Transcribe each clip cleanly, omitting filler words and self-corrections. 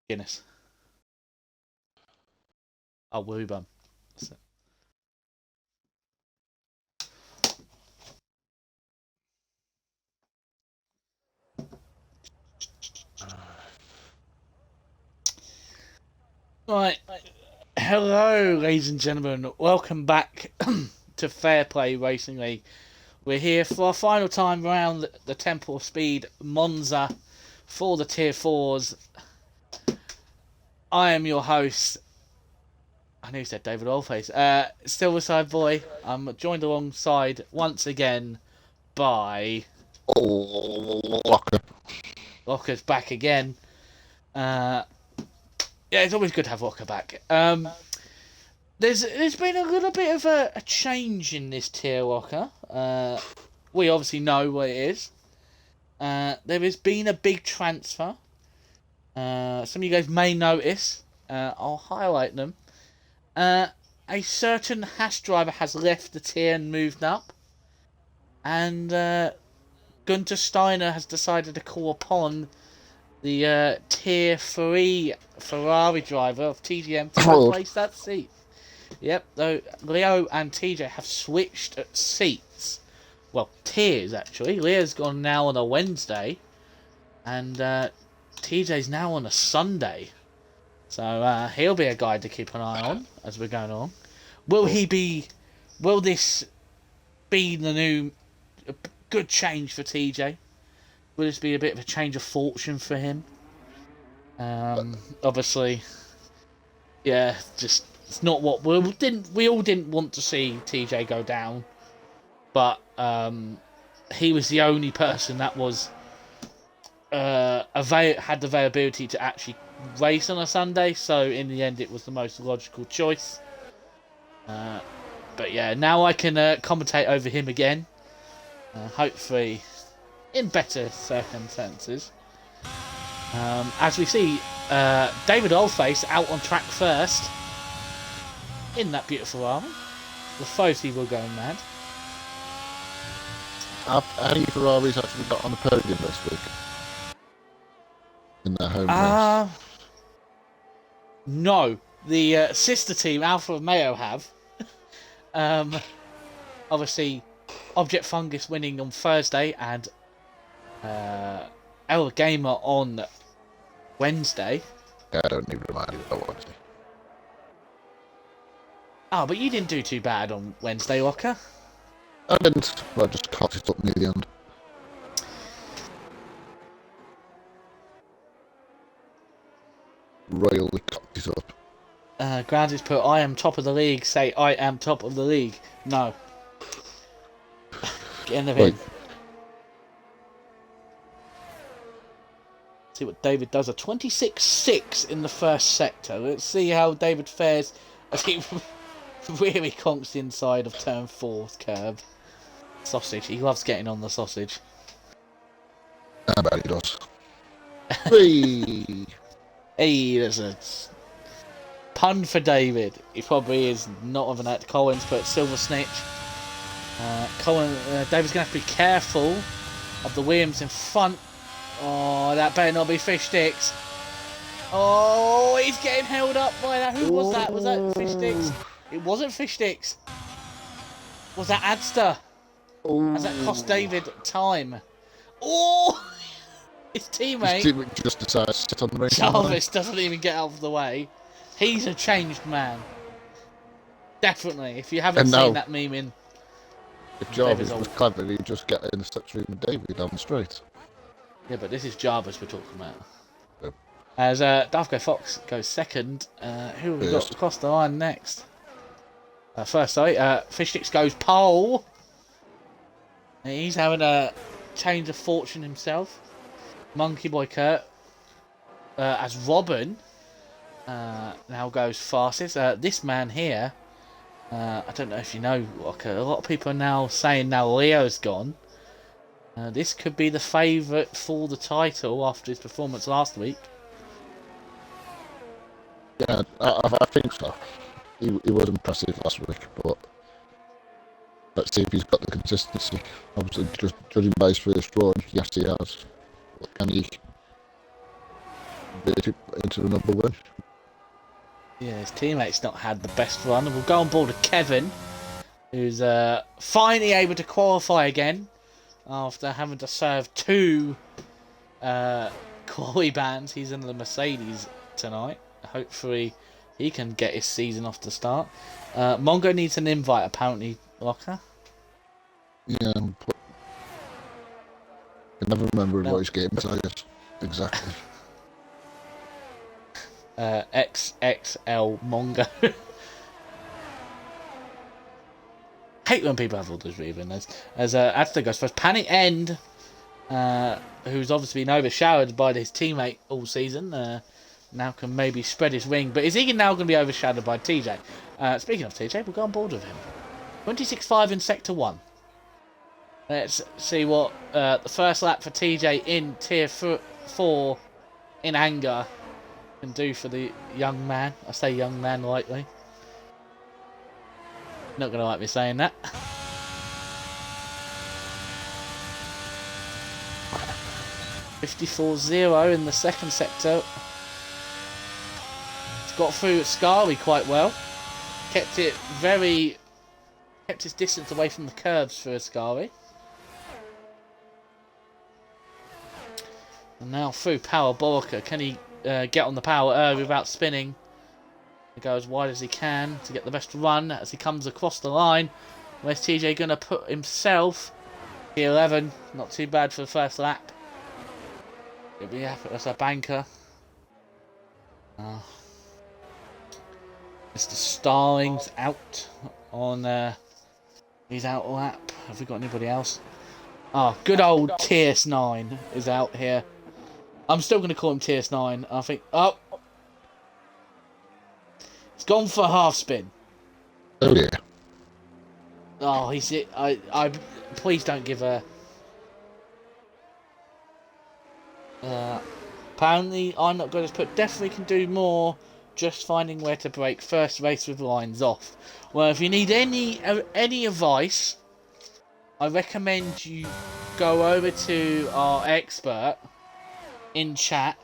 Guinness. Oh, woo bum. Right. Hello, ladies and gentlemen. Welcome back to Fair Play Racing League. We're here for our final time round the Temple of Speed Monza for the Tier 4s. I am your host. I knew you said David Oldface. Silverside Boy. I'm joined alongside once again by Locker. Locker's back again. Yeah, it's always good to have Locker back. There's been a little bit of a change in this tier, Locker. We obviously know what it is. There has been a big transfer. Some of you guys may notice. I'll highlight them. A certain Haas driver has left the tier and moved up. And Gunter Steiner has decided to call upon the Tier 3 Ferrari driver of TGM to replace that seat. Yep, though Leo and TJ have switched seats. Well, tiers actually. Leo's gone now on a Wednesday. And TJ's now on a Sunday. So he'll be a guy to keep an eye on as we're going on. Will this be the new good change for TJ? Will this be a bit of a change of fortune for him? Obviously, yeah, just it's not what we all didn't want to see TJ go down, but he was the only person that was had the availability to actually race on a Sunday, so in the end it was the most logical choice. But yeah, now I can commentate over him again, hopefully in better circumstances. As we see David Oldface out on track first in that beautiful army. The Fosi will go mad. Have any Ferraris actually got on the podium this week? In their home race? No. The sister team, Alfa Romeo, have. Obviously, Object Fungus winning on Thursday and El Gamer on Wednesday. Yeah, I don't even remind you about Wednesday. Oh, but you didn't do too bad on Wednesday, Locker. I didn't. I just caught it up near the end. Royally cocked it up. Grounds is put, I am top of the league. Say, I am top of the league. No. Get in the bin. See what David does. A 26-6 in the first sector. Let's see how David fares as he really conks the inside of turn 4's curb. Sausage. He loves getting on the sausage. I bet he does. Hey! Hey, there's a pun for David. He probably is not of an act. Collins put Silver Snitch. David's going to have to be careful of the Williams in front. Oh, that better not be Fish Sticks. Oh, he's getting held up by that. Who was that? Was that Fish Sticks? It wasn't Fish Sticks. Was that Adster? Has that cost David time? Oh! His teammate. His teammate just decides to sit on the race. Jarvis doesn't even get out of the way. He's a changed man. Definitely. If you haven't seen that meme in... If Jarvis was clever, he'd just get in the slipstream with David down the straight. Yeah, but this is Jarvis we're talking about. Yep. As Dafko Fox goes second, who have we got across the line next? Fish Sticks goes pole. He's having a change of fortune himself. Monkey Boy Kurt, as Robin, now goes fastest. This man here, I don't know if you know, a lot of people are now saying now Leo's gone. This could be the favourite for the title after his performance last week. Yeah, I think so. He was impressive last week, but let's see if he's got the consistency. Obviously, just judging by his first run, yes he has. But can he converted into another win. Yeah, his teammates not had the best run. We'll go on board with Kevin, who's finally able to qualify again after having to serve 2 quali bans. He's in the Mercedes tonight. Hopefully he can get his season off the start. Mongo needs an invite apparently, Locker. Yeah, I never remember what his game is, I guess. Exactly. XXL Mongo. Hate when people have all those reading. As Adster goes first. Panic End, who's obviously been overshadowed by his teammate all season, now can maybe spread his wing. But is he now going to be overshadowed by TJ? Speaking of TJ, we'll go on board with him. 26.5 in Sector 1. Let's see what the first lap for TJ in Tier 4 in anger can do for the young man. I say young man lightly. Not going to like me saying that. .54.0 in the second sector. It's got through Scari quite well. Kept his distance away from the curves for Ascari. And now through Power Borica. Can he get on the power early without spinning? He go as wide as he can to get the best run as he comes across the line. Where's TJ going to put himself? P11, not too bad for the first lap. It'll be as a banker. Mr. Starling's out on his out lap. Have we got anybody else? Oh, good old TS9 is out here. I'm still going to call him TS9. I think. Oh, it's gone for a half spin. Oh yeah. Oh, he's it. I please don't give a. Apparently, I'm not going to put. Definitely can do more. Just finding where to brake. First race with lines off. Well, if you need any advice, I recommend you go over to our expert in chat,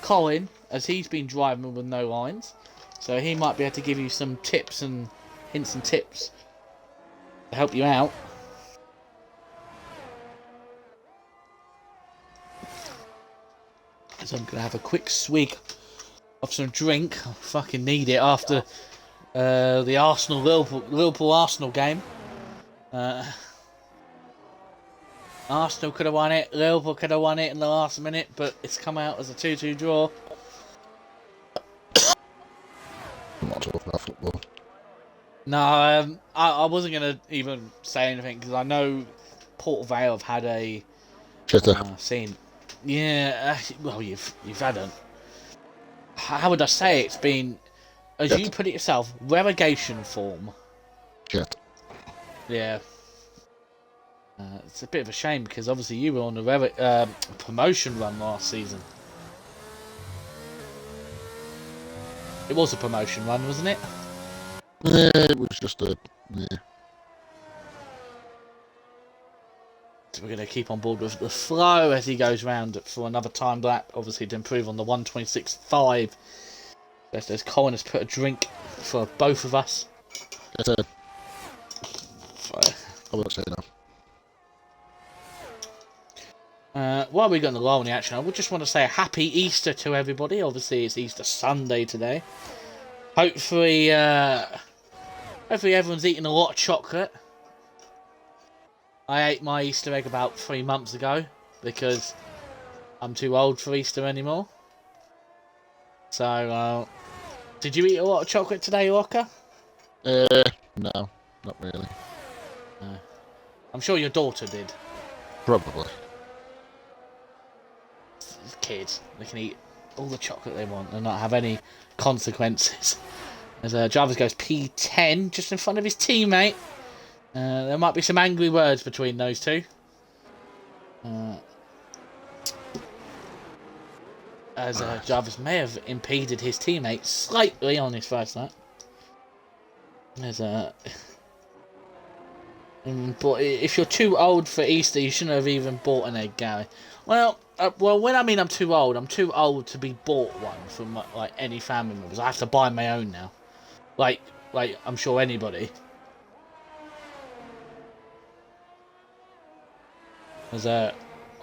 Colin, as he's been driving with no lines. So he might be able to give you some tips and hints and tips to help you out. So I'm going to have a quick swig of some drink. I fucking need it after the Liverpool Arsenal game. Arsenal could have won it. Liverpool could have won it in the last minute, but it's come out as a 2-2 draw. I'm not talking about football. No, I wasn't going to even say anything because I know Port Vale have had a scene. Yeah, well, you've had a. How would I say it? It's been, as you put it yourself, relegation form. Shit. Yeah. It's a bit of a shame because obviously you were on the promotion run last season. It was a promotion run, wasn't it? Yeah, it was just a. Yeah. So we're going to keep on board with the flow as he goes round for another time lap, obviously to improve on the 1:26.5. Best as Colin has put a drink for both of us. It's a. I won't say no. While we got in the lull in the action, I would just want to say a happy Easter to everybody. Obviously, it's Easter Sunday today. Hopefully everyone's eating a lot of chocolate. I ate my Easter egg about 3 months ago because I'm too old for Easter anymore. So, did you eat a lot of chocolate today, Walker? No, not really. I'm sure your daughter did. Probably. Kids, they can eat all the chocolate they want and not have any consequences. As Jarvis goes P10 just in front of his teammate. There might be some angry words between those two. As Jarvis may have impeded his teammate slightly on his first lap. There's but if you're too old for Easter, you shouldn't have even bought an egg, Gary. Well, Well, when I mean I'm too old to be bought one from like any family members. I have to buy my own now. Like I'm sure anybody. As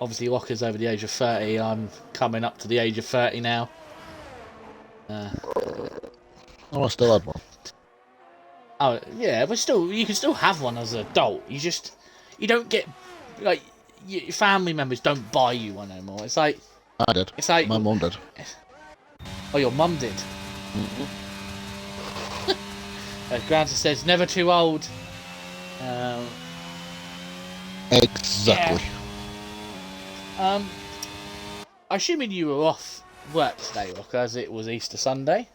obviously Walker's over the age of 30. I'm coming up to the age of 30 now. Oh, I still had one. Oh yeah, but still, you can still have one as an adult. You don't get like your family members don't buy you one anymore. It's like I did. My mum did. Oh, your mum did. Granta says never too old. Exactly. Yeah. Assuming you were off work today, Rock, as it was Easter Sunday.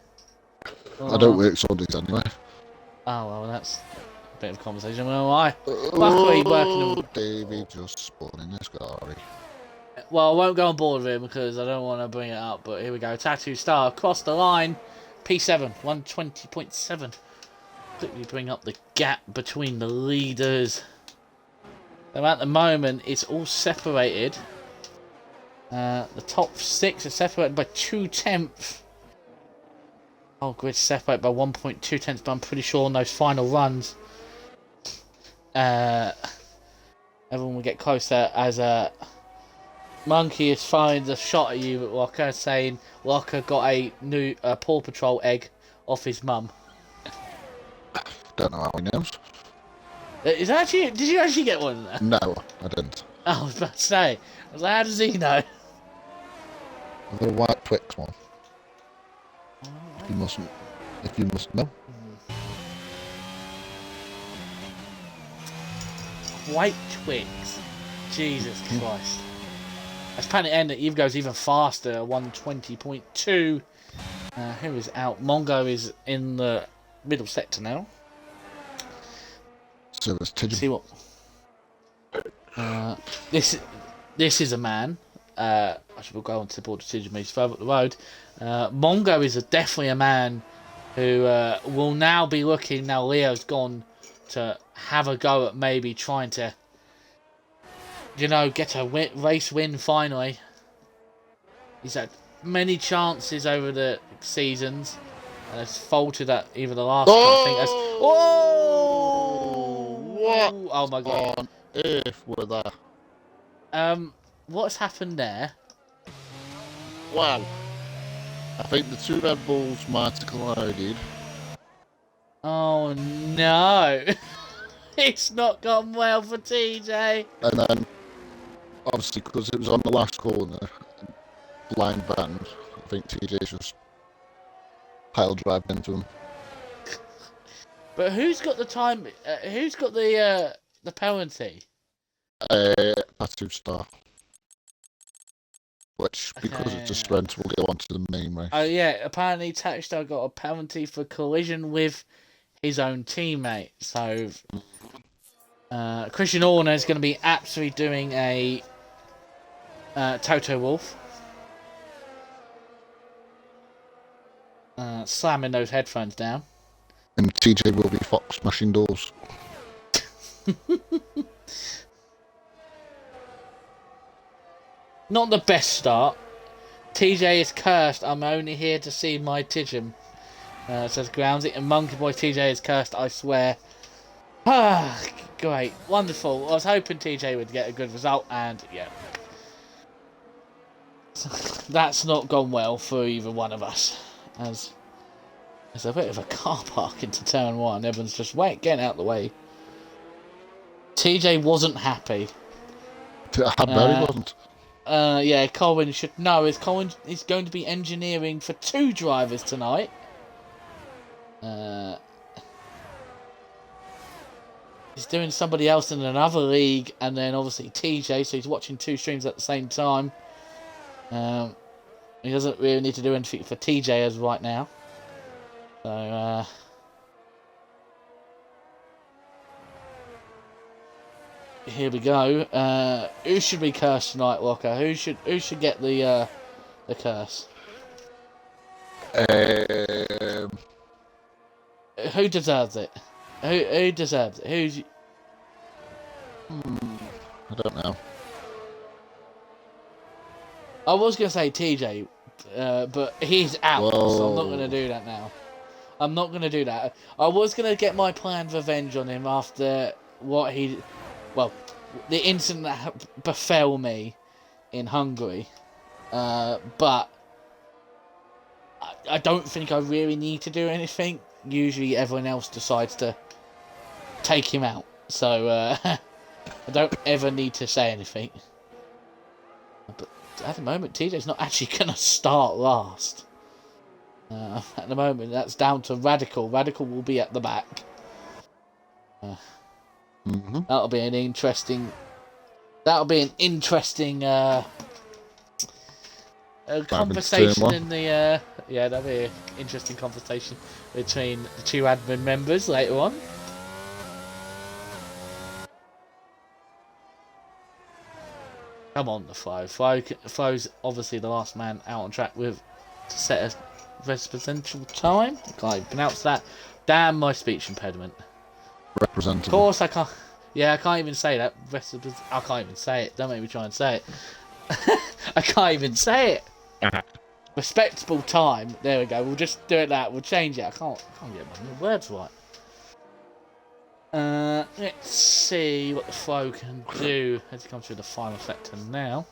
I don't work Sundays anyway. Oh well, that's a bit of a conversation. Well, luckily working. David just spun in this car. Well, I won't go on board with him because I don't want to bring it up. But here we go. Tattoo Star across the line. P7 120.7. Quickly bring up the gap between the leaders. So at the moment, it's all separated. The top 6 are separated by 2/10. Oh, grid separated by 1.2, but I'm pretty sure on those final runs, everyone will get closer as Monkey is firing a shot at you, Walker, saying Walker got a new Paw Patrol egg off his mum. Don't know how he knows. Did you actually get one there? No, I didn't. I was about to say, I was like, how does he know? The white Twix one. If you must know. White Twigs. Jesus Christ. That's Planet N that Eve goes even faster, 120.2. Who is out? Mongo is in the middle sector now. So it's Tidjum. See what? This is a man. I should go on to the board decision. He's further up the road. Mongo is definitely a man who will now be looking. Now Leo's gone to have a go at maybe trying to, get a race win finally. He's had many chances over the seasons and has faltered at either the last one. I think that's. Oh! What? Oh my god! On earth were that? What's happened there? Wow. I think the two Red Bulls might have collided. Oh no! It's not gone well for TJ. And then, obviously, because it was on the last corner, blind band, I think TJ's just pile driving into him. But who's got the time? Who's got the penalty? Tattoo Star. Which, because it's a sprint, will go on to the main race. Oh yeah, apparently Tatstar got a penalty for collision with his own teammate. So Christian Horner is going to be absolutely doing a Toto Wolf. Slamming those headphones down. And TJ will be Fox smashing doors. Not the best start. TJ is cursed. I'm only here to see my Tidjum. Says Groundsy. And Monkey Boy TJ is cursed, I swear. Ah, great. Wonderful. I was hoping TJ would get a good result, and yeah. That's not gone well for either one of us. As there's a bit of a car park into turn 1. Everyone's just getting out of the way. TJ wasn't happy. I bet he wasn't. Yeah, Colin should know. Colin is going to be engineering for 2 drivers tonight. He's doing somebody else in another league, and then obviously TJ, so he's watching 2 streams at the same time. He doesn't really need to do anything for TJ as right now. So, here we go. Who should be cursed tonight, Walker? Who should get the curse? Who deserves it? Who deserves it? I don't know. I was going to say TJ, but he's out, so I'm not going to Whoa. do that now. I'm not going to do that. I was going to get my planned revenge on him after what he... Well, the incident that befell me in Hungary. But I don't think I really need to do anything. Usually everyone else decides to take him out. So I don't ever need to say anything. But at the moment, TJ's not actually going to start last. At the moment, that's down to Radical. Radical will be at the back. That'll be an interesting... conversation in the... yeah, that'll be an interesting conversation between the two admin members later on. Come on, the Flo. Flo's obviously the last man out on track with to set a representational time. I can't even pronounce that. Damn my speech impediment. Representative. Of course I can't. Yeah, I can't even say that. I can't even say it. Don't make me try and say it. I can't even say it. Respectable time. There we go. We'll just do it that. We'll change it. I can't get my words right. Let's see what the Flo can do as he comes through the final sector now.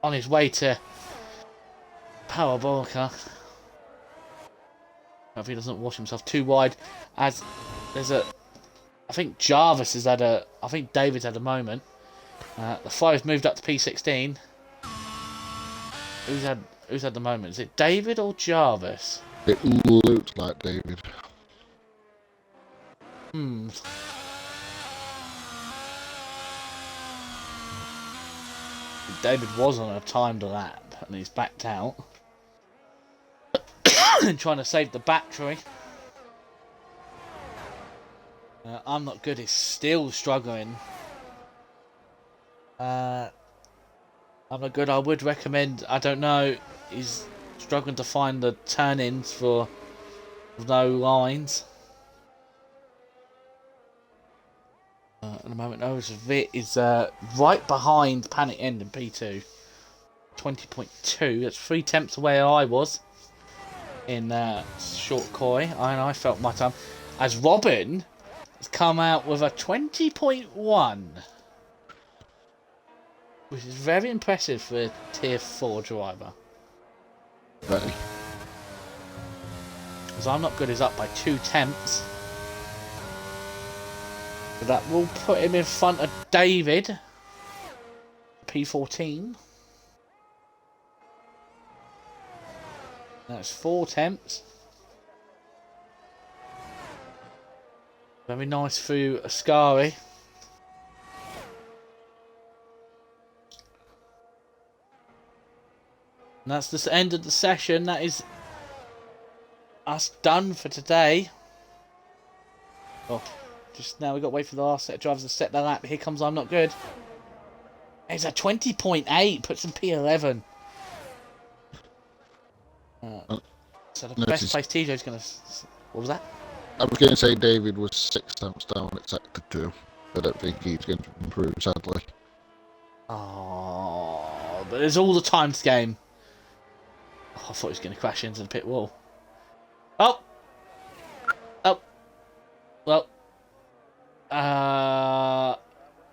On his way to Parabolica. If he doesn't wash himself too wide, as there's a... I think Jarvis has had a... I think David's had a moment. The Flo's moved up to P16. Who's had the moment? Is it David or Jarvis? It looked like David. David was on a timed lap and he's backed out. Trying to save the battery. I'm not good. He's still struggling. I'm not good. I would recommend. I don't know. He's struggling to find the turn-ins for no lines. At the moment, Vit is right behind Panic End in P2. 20.2. That's 3 tenths away I was in short koi. And I felt my time. As Robin has come out with a 20.1. Which is very impressive for a tier 4 driver. Very. Because I'm not good is up by 2 tenths. But that will put him in front of David. P14. That's 4 tenths. Very nice through Ascari. And that's the end of the session. That is us done for today. Oh, just now we've got to wait for the last set of drivers to set their lap. Here comes I'm Not Good. It's a 20.8. Puts him P11. So the best place TJ's going to... What was that? I was going to say David was 6 tenths down at sector 2. I don't think he's going to improve, sadly. Oh, but there's all the time to game. Oh, I thought he was going to crash into the pit wall. Oh! Well.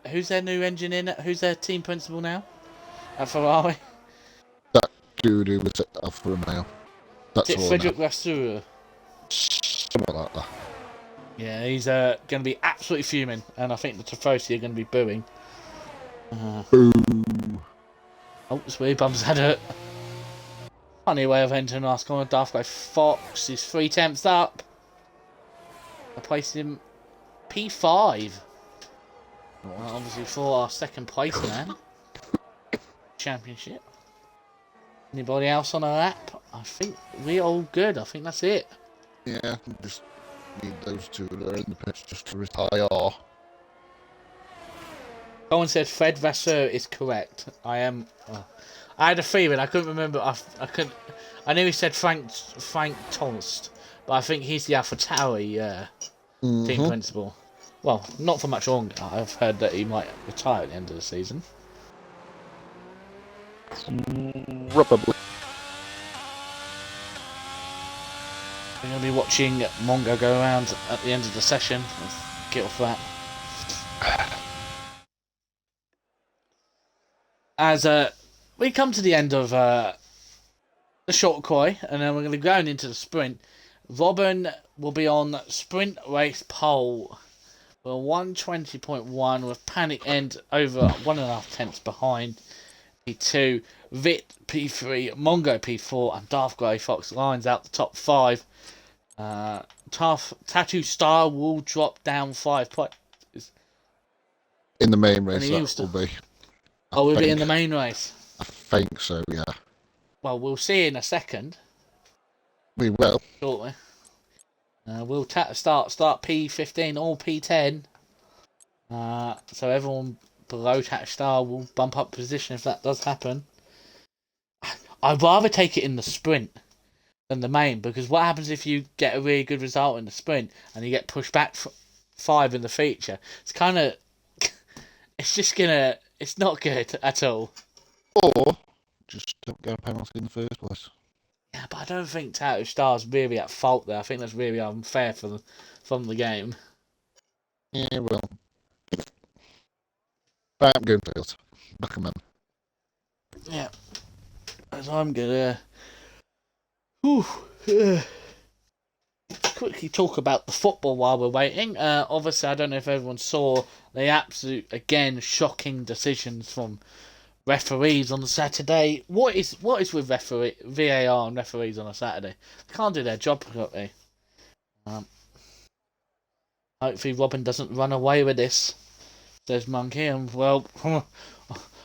Who's their new engine in? Who's their team principal now? At Ferrari? That dude who was at Alfa Romeo. That's all Frederick Vasseur. Something like that. Yeah, he's going to be absolutely fuming, and I think the Tifosi are going to be booing. Boo! Oh, Speed Bum's had a funny way of entering last corner. Daft by Fox is 3 tenths up. I placed him P5. Well, obviously for our second place man. Championship. Anybody else on a lap? I think we're all good. I think that's it. Yeah, just need those two that are in the pitch just to retire. Someone said Fred Vasseur is correct. I am. I had a feeling. I couldn't remember. I couldn't. I knew he said Frank Tolst, but I think he's the AlphaTauri team principal. Well, not for much longer. I've heard that he might retire at the end of the season. Probably. We're going to be watching Mongo go around at the end of the session. Let's get off that. As we come to the end of the short koi, and then we're going to be going into the sprint. Robin will be on sprint race pole. We're 120.1 with Panic End over 1.5 tenths behind P2. Vit P3, Mongo P4, and Darth Grey Fox lines out the top 5. Tattoo Star will drop down 5 points. In the main race, that will be. We'll be in the main race. I think so, yeah. Well, we'll see in a second. We will. Shortly. We'll start P15 or P10. So everyone below Tattoo Star will bump up position if that does happen. I'd rather take it in the sprint than the main, because what happens if you get a really good result in the sprint and you get pushed back 5 in the feature? It's kind of... It's not good at all. Or just don't get a penalty in the first place. Yeah, but I don't think Tattoo Star's really at fault there. I think that's really unfair from the game. Yeah, well. Right, I'm going field. Back him in. Yeah. As I'm gonna quickly talk about the football while we're waiting. Obviously, I don't know if everyone saw the absolute, again, shocking decisions from referees on the Saturday. What is with VAR and referees on a Saturday? They can't do their job properly. Hopefully Robin doesn't run away with this, says Monkey. And, well,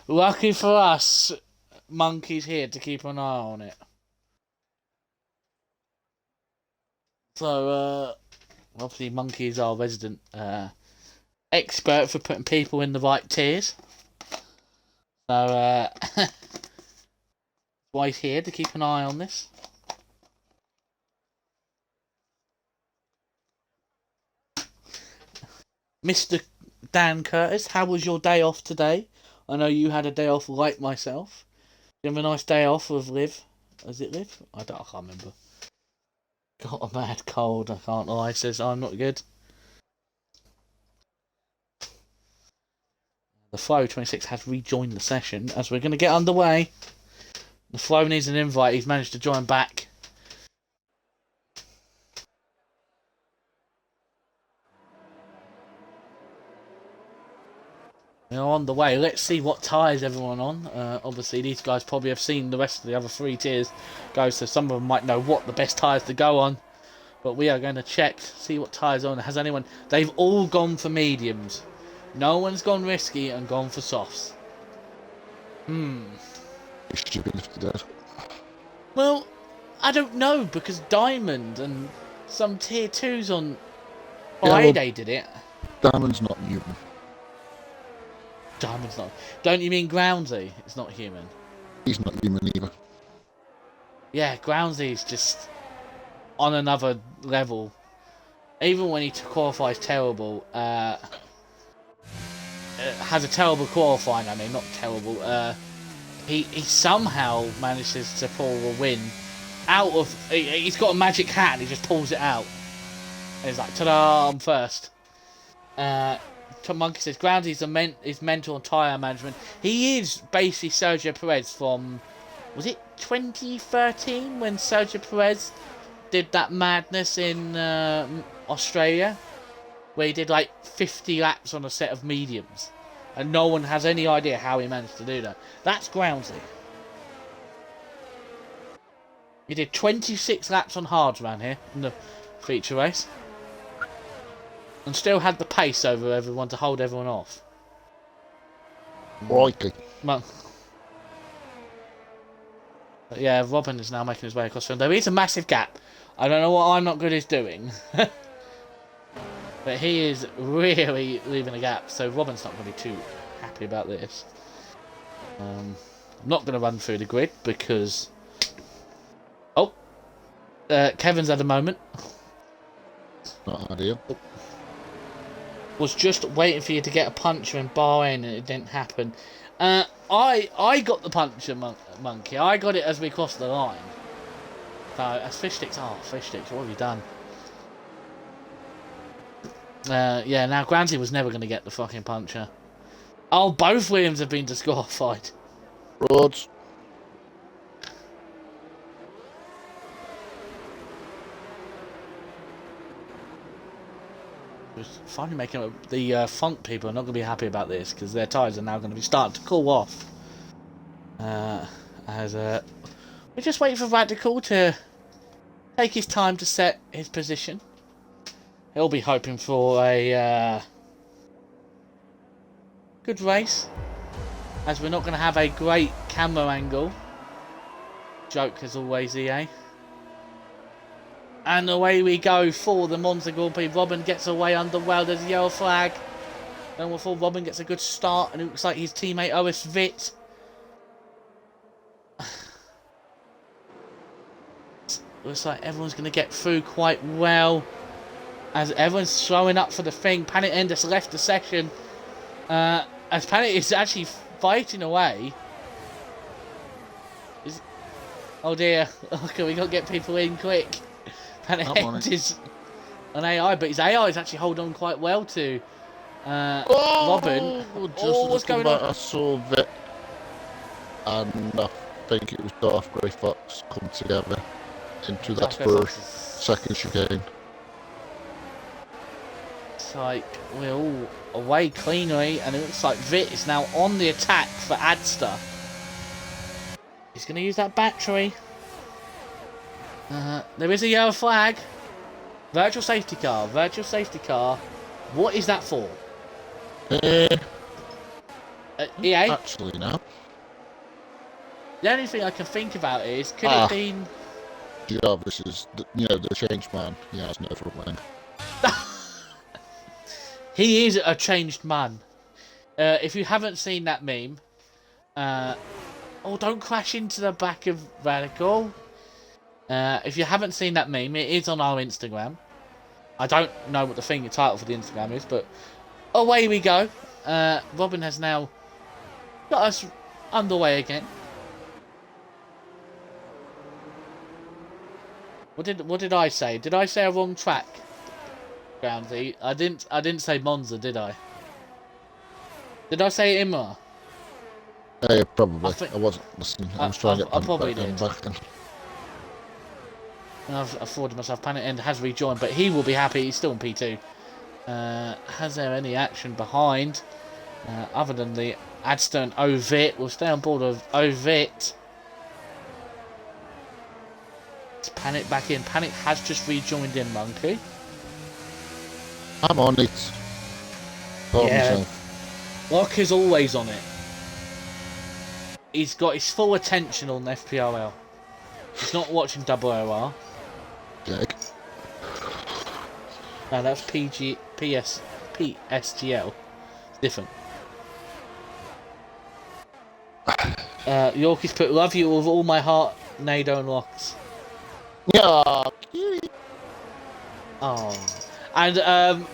lucky for us, Monkey's here to keep an eye on it. So, obviously Monkey is our resident expert for putting people in the right tiers. So, why he's here to keep an eye on this. Mr. Dan Curtis, how was your day off today? I know you had a day off like myself. Did you have a nice day off with Liv? Is it Liv? I can't remember. Got a mad cold, I can't lie. Says I'm not good. The Flow 26 has rejoined the session as we're going to get underway. The Flow needs an invite. He's managed to join back. We're on the way. Let's see what tyres everyone on. Obviously, these guys probably have seen the rest of the other 3 tiers go, so some of them might know what the best tyres to go on. But we are going to check, see what tyres on. Has anyone... They've all gone for mediums. No one's gone risky and gone for softs. Stupid if they did. Well, I don't know, because Diamond and some tier 2s on Friday did it. Diamond's not human. Diamond's not. Don't you mean Groundsy? It's not human. He's not human either. Yeah, Groundsy's just on another level. Even when he qualifies terrible, has a terrible qualifying, I mean, not terrible. He somehow manages to pull a win out of... He's got a magic hat and he just pulls it out. And he's like, ta-da, I'm first. Monkey says, Groundy is mental and tyre management. He is basically Sergio Perez from... Was it 2013 when Sergio Perez did that madness in Australia? Where he did like 50 laps on a set of mediums. And no one has any idea how he managed to do that. That's Groundsy. He did 26 laps on hards around here in the feature race. And still had the pace over everyone to hold everyone off. Crikey. But yeah, Robin is now making his way across the field. There is a massive gap. I don't know what I'm not good is doing. But he is really leaving a gap, so Robin's not going to be too happy about this. I'm not going to run through the grid because... Oh! Kevin's had a moment. Not ideal. Was just waiting for you to get a puncher in Bahrain and it didn't happen. I got the puncher monkey. I got it as we crossed the line. So as fish sticks, fish sticks. What have you done? Yeah. Now Granty was never going to get the fucking puncher. Oh, both Williams have been disqualified. Roads. Finally making the front people are not going to be happy about this because their tyres are now going to be starting to cool off. We're just waiting for Radical to take his time to set his position. He'll be hoping for a good race, as we're not going to have a great camera angle. Joke as always, EA. And away we go for the Monza Grand Prix. Robin gets away under well. There's a yellow flag. Then before Robin gets a good start, and it looks like his teammate OS Vit. Looks like everyone's going to get through quite well, as everyone's throwing up for the thing. Panic Enders left the session, as Panic is actually fighting away. Oh dear, okay, we got to get people in quick. Panic Enders on AI, but his AI is actually holding on quite well to Robin. What's going on? I saw Vit and I think it was Darth Grey Fox come together into that first second chicane. It's like we're all away cleanly, and it looks like Vit is now on the attack for Adster. He's going to use that battery. There is a yellow flag. Virtual safety car. Virtual safety car. What is that for? EA? Actually, no. The only thing I can think about is, could it have been... Jarvis is, the changed man. He has no front wing. He is a changed man. If you haven't seen that meme... don't crash into the back of Radical. If you haven't seen that meme, it is on our Instagram. I don't know what the title for the Instagram is, but away we go. Robin has now got us underway again. What did I say? Did I say a wrong track, Groundsy? I didn't say Monza, did I? Did I say Imola? Yeah, probably. I wasn't listening. I was trying to get back in. I've forwarded myself. Panic End has rejoined, but he will be happy. He's still in P2. Has there any action behind? Other than the Adster and Ovit? We'll stay on board of Ovit. It's Panic back in. Panic has just rejoined in, Monkey. I'm on it. Locke is always on it. He's got his full attention on FPRL. He's not watching OOR. Jake. No, that's PSGL. Different. Yorkie's put love you with all my heart, Nado and Locks. Yeah. And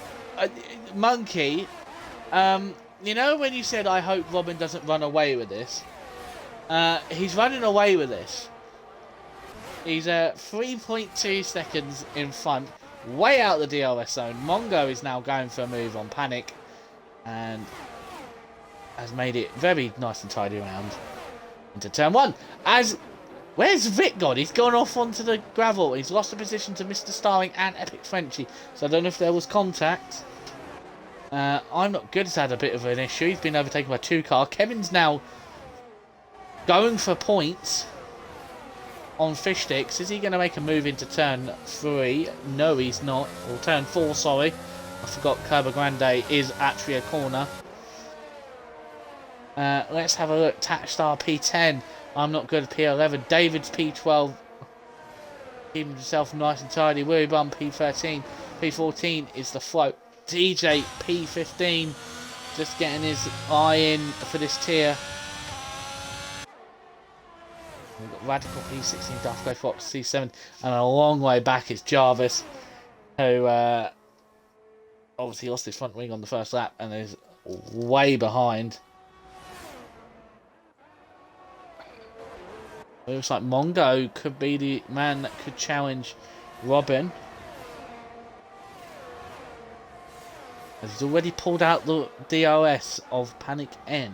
Monkey, you know when you said I hope Robin doesn't run away with this? He's running away with this. He's 3.2 seconds in front, way out the DRS zone. Mongo is now going for a move on Panic, and has made it very nice and tidy around into turn one. Where's Vic gone? He's gone off onto the gravel. He's lost the position to Mr. Starling and Epic Frenchie. So I don't know if there was contact. I'm not good. Has had a bit of an issue. He's been overtaken by two cars. Kevin's now going for points on fish sticks. Is he going to make a move into turn 3? No, he's not. Or turn 4, sorry. I forgot Curva Grande is actually a corner. Let's have a look. Tatstar P10. I'm not good at P11. David's P12. Keeping himself nice and tidy. Willy Bum P13. P14 is the float. DJ P15. Just getting his eye in for this tier. We've got Radical P16, Darth Grey Fox C7, and a long way back is Jarvis, who obviously lost his front wing on the first lap and is way behind. It looks like Mongo could be the man that could challenge Robin. He's already pulled out the DRS of Panic End.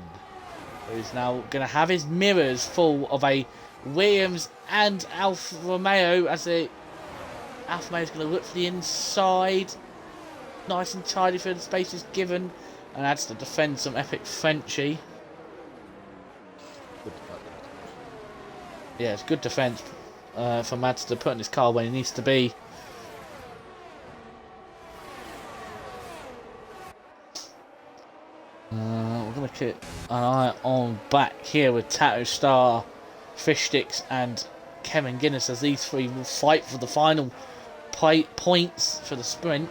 He's now going to have his mirrors full of a Williams and Alfa Romeo as the Alfa Romeo is going to look for the inside. Nice and tidy for the spaces given. And adds to defend some epic Frenchie. Yeah, it's good defence for Mads to put in his car where he needs to be. We're going to keep an eye on back here with Tattoo Star, Fish Sticks and Kevin Guinness as these three will fight for the final points for the sprint.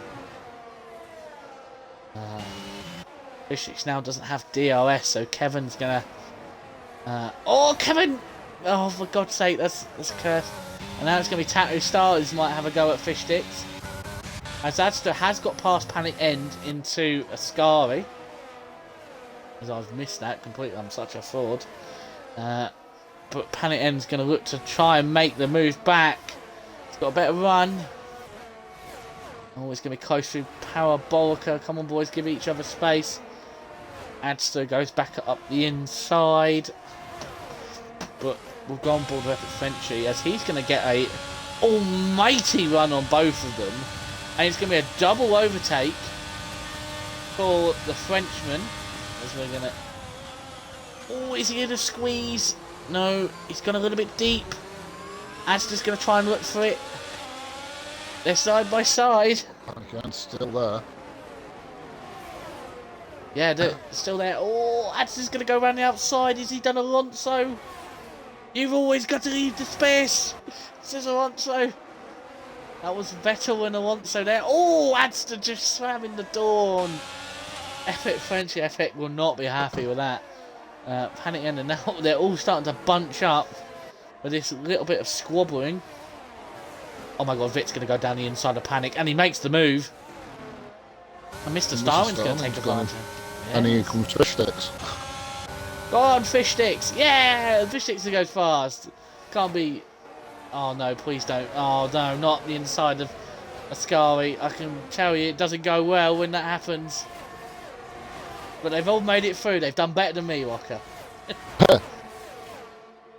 Fish Sticks now doesn't have DRS, so Kevin's going to... oh, Kevin! Oh, for God's sake, that's a curse. And now it's going to be Tattoo Star who might have a go at Fish Sticks. As Adster has got past Panic End into Ascari. As I've missed that completely, I'm such a fraud. But Panic End's going to look to try and make the move back. He's got a better run. Oh, it's going to be close through Parabolica. Come on, boys, give each other space. Adster goes back up the inside. But we'll go on board with Frenchie as he's going to get a almighty run on both of them. And it's going to be a double overtake for the Frenchman. As we're going to... oh, is he going to squeeze? No, he's gone a little bit deep. Adster's going to try and look for it. They're side by side. Okay, still there. Yeah, they're still there. Oh, Adster's going to go around the outside. Is he done Alonso? You've always got to leave the space, says Alonso. That was Vettel and Alonso there. Oh, Adster just slamming the door. Epic Frenchie Epic will not be happy with that. Panic End, and now they're all starting to bunch up with this little bit of squabbling. Oh my God, Vit's going to go down the inside of Panic, and he makes the move. And Mr. Starwin's going to take advantage. Yes. And here comes Fish Sticks. Go on, Fish Sticks! Yeah! Fish Sticks goes fast. Can't be... oh no, please don't. Oh no, not the inside of Ascari. I can tell you it doesn't go well when that happens. But they've all made it through. They've done better than me, Walker.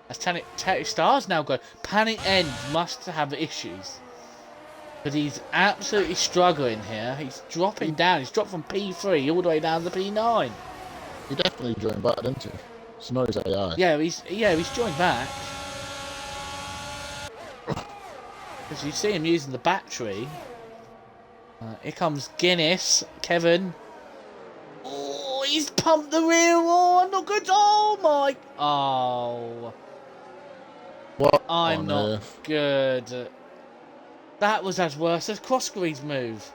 As Tattoo Star's now go. Panic End must have issues. But he's absolutely struggling here. He's dropping down. He's dropped from P3 all the way down to P9. He definitely joined back, didn't he? It's not his AI. Yeah, he's joined back. Because you see him using the battery. Here comes Guinness. Kevin. Oh, he's pumped the rear. Oh, not good. Oh my. Oh. What? I'm not good. That was as worse as Crossgreed's move.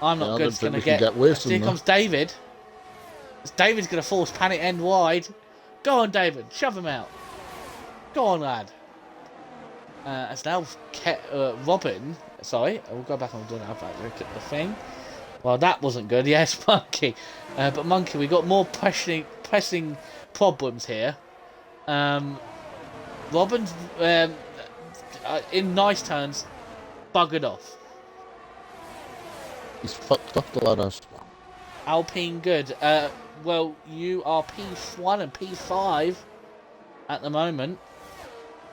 I'm not good. It's going to get worse. Here comes David. David's going to force Panic End wide. Go on, David. Shove him out. Go on, lad. As now Robin. Sorry, we'll go back and do that. Look at the thing. Well, that wasn't good. Yes, Monkey. But Monkey, we got more pressing problems here. Robin's in nice turns, buggered off. He's fucked up the ladders. Alpine good. Well, you are P1 and P5 at the moment,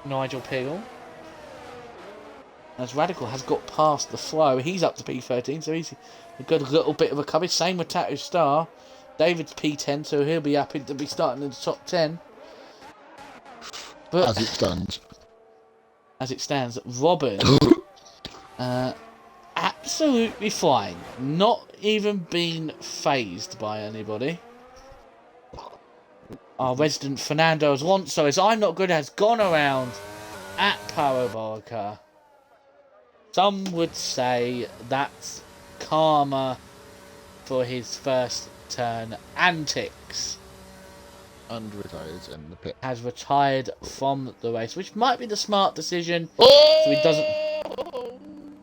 Nigel Piggle. As Radical has got past the flow, he's up to P13, so he's got a little bit of a coverage. Same with Tattoo Star. David's P10, so he'll be happy to be starting in the top 10. But as it stands, Robin, absolutely fine. Not even been phased by anybody. Our resident Fernando Alonso, as I'm not good, has gone around at Parabolica. Some would say that's karma for his first turn antics. And retires in the pit. Has retired from the race, which might be the smart decision. Oh! So he doesn't.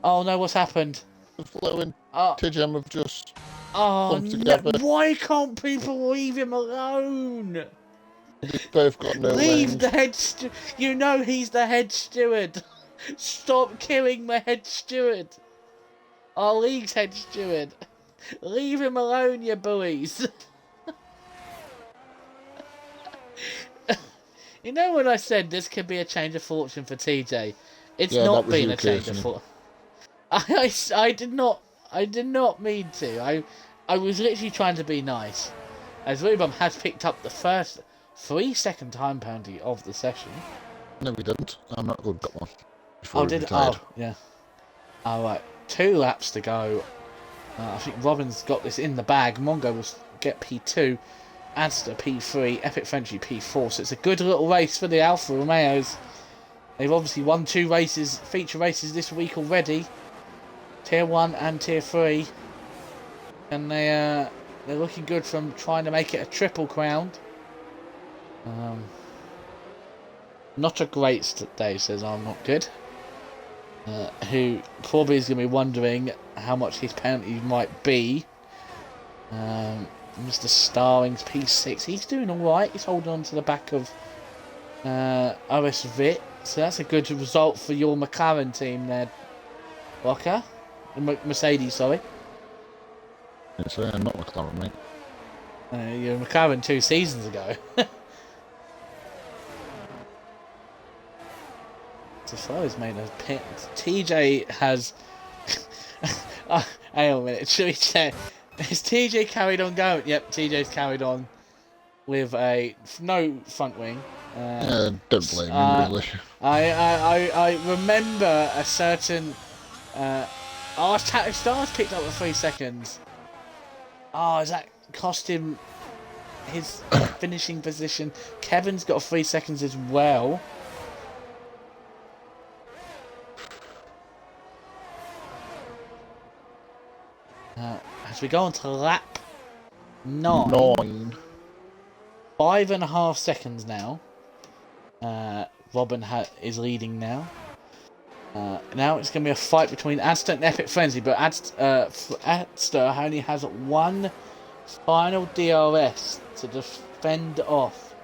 Oh no, what's happened? The Flo and Tidjam have just oh come together. No, why can't people leave him alone? We've both got no Leave range. the head you know he's the head steward. Stop killing the head steward. Our league's head steward. Leave him alone, you bullies. You know when I said this could be a change of fortune for TJ? It's Yeah, that not was been you a change of cursing him. fortune. I did not mean to. I was literally trying to be nice. As Rubum has picked up the first 3-second time penalty of the session. No, we didn't. I'm not good. Got one. Before Oh, he did retired. oh yeah. All right, 2 laps to go. I think Robin's got this in the bag. Mongo will get P2, Adster P3, Epic Frenchie P4. So it's a good little race for the Alfa Romeos. They've obviously won 2 races, feature races this week already, Tier 1 and Tier 3, and they're looking good from trying to make it a triple crown. Not a great day, says I'm not good. Who probably is going to be wondering how much his penalty might be. Mr. Starling's P6, he's doing alright. He's holding on to the back of OS Vit. So that's a good result for your McLaren team there, Walker. Mercedes, sorry. It's not McLaren, mate. You're McLaren 2 seasons ago. Defoe's made a pit. TJ has. Hang on a minute. Should we check? Is TJ carried on going? Yep, TJ's carried on with no front wing. Don't blame him, really. I remember a certain. Stars picked up the 3 seconds. Oh, is that cost him his finishing position? Kevin's got 3 seconds as well. As we go on to lap 9. 5.5 seconds now. Robin is leading now. Now it's going to be a fight between Adster and Epic Frenzy, but Adster only has 1 final DRS to defend off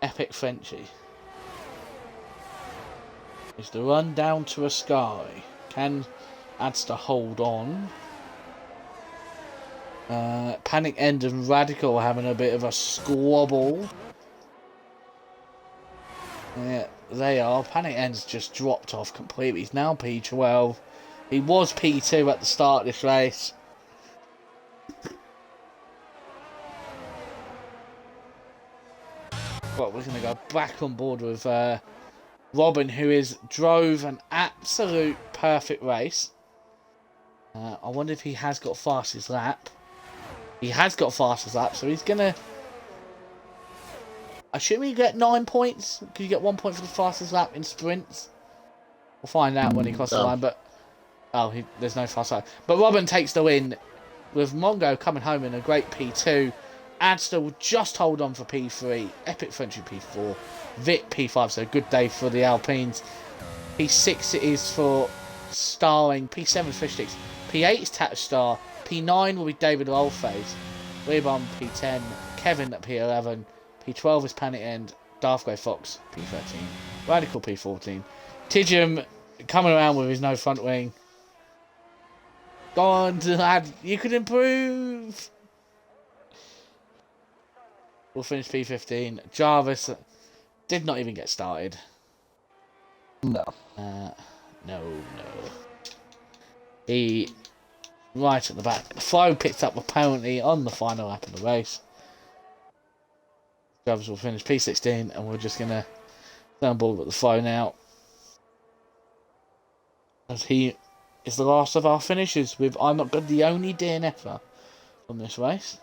Epic Frenzy. It's the run down to a sky. Can Adster hold on? Panic End and Radical having a bit of a squabble. Yeah, they are. Panic End's just dropped off completely. He's now P12. He was P2 at the start of this race. But we're going to go back on board with Robin, who drove an absolute perfect race. I wonder if he has got fastest lap. He has got fastest lap, so he's going to... I assume you get 9 points. Because you get 1 point for the fastest lap in sprints. We'll find out when he crosses the line, but... Oh, there's no fast lap. But Robin takes the win, with Mongo coming home in a great P2. Adster will just hold on for P3. Epic Frenchie P4. Vit P5, so a good day for the Alpines. P6 it is for Starling. P7 is Fish Sticks. P8 is Tatstar. P9 will be David Rolface. Weebom P10. Kevin at P11. P12 is Panic End. Darth Grey Fox P13. Radical P14. Tidium coming around with his no front wing. Go on, lad. You could improve. We'll finish P15. Jarvis did not even get started. No. No. He right at the back. Flo picked up apparently on the final lap of the race. Jarvis will finish P16, and we're just gonna stay on board with the Flo now, as he is the last of our finishers. With I'm not good, the only DNFer on this race.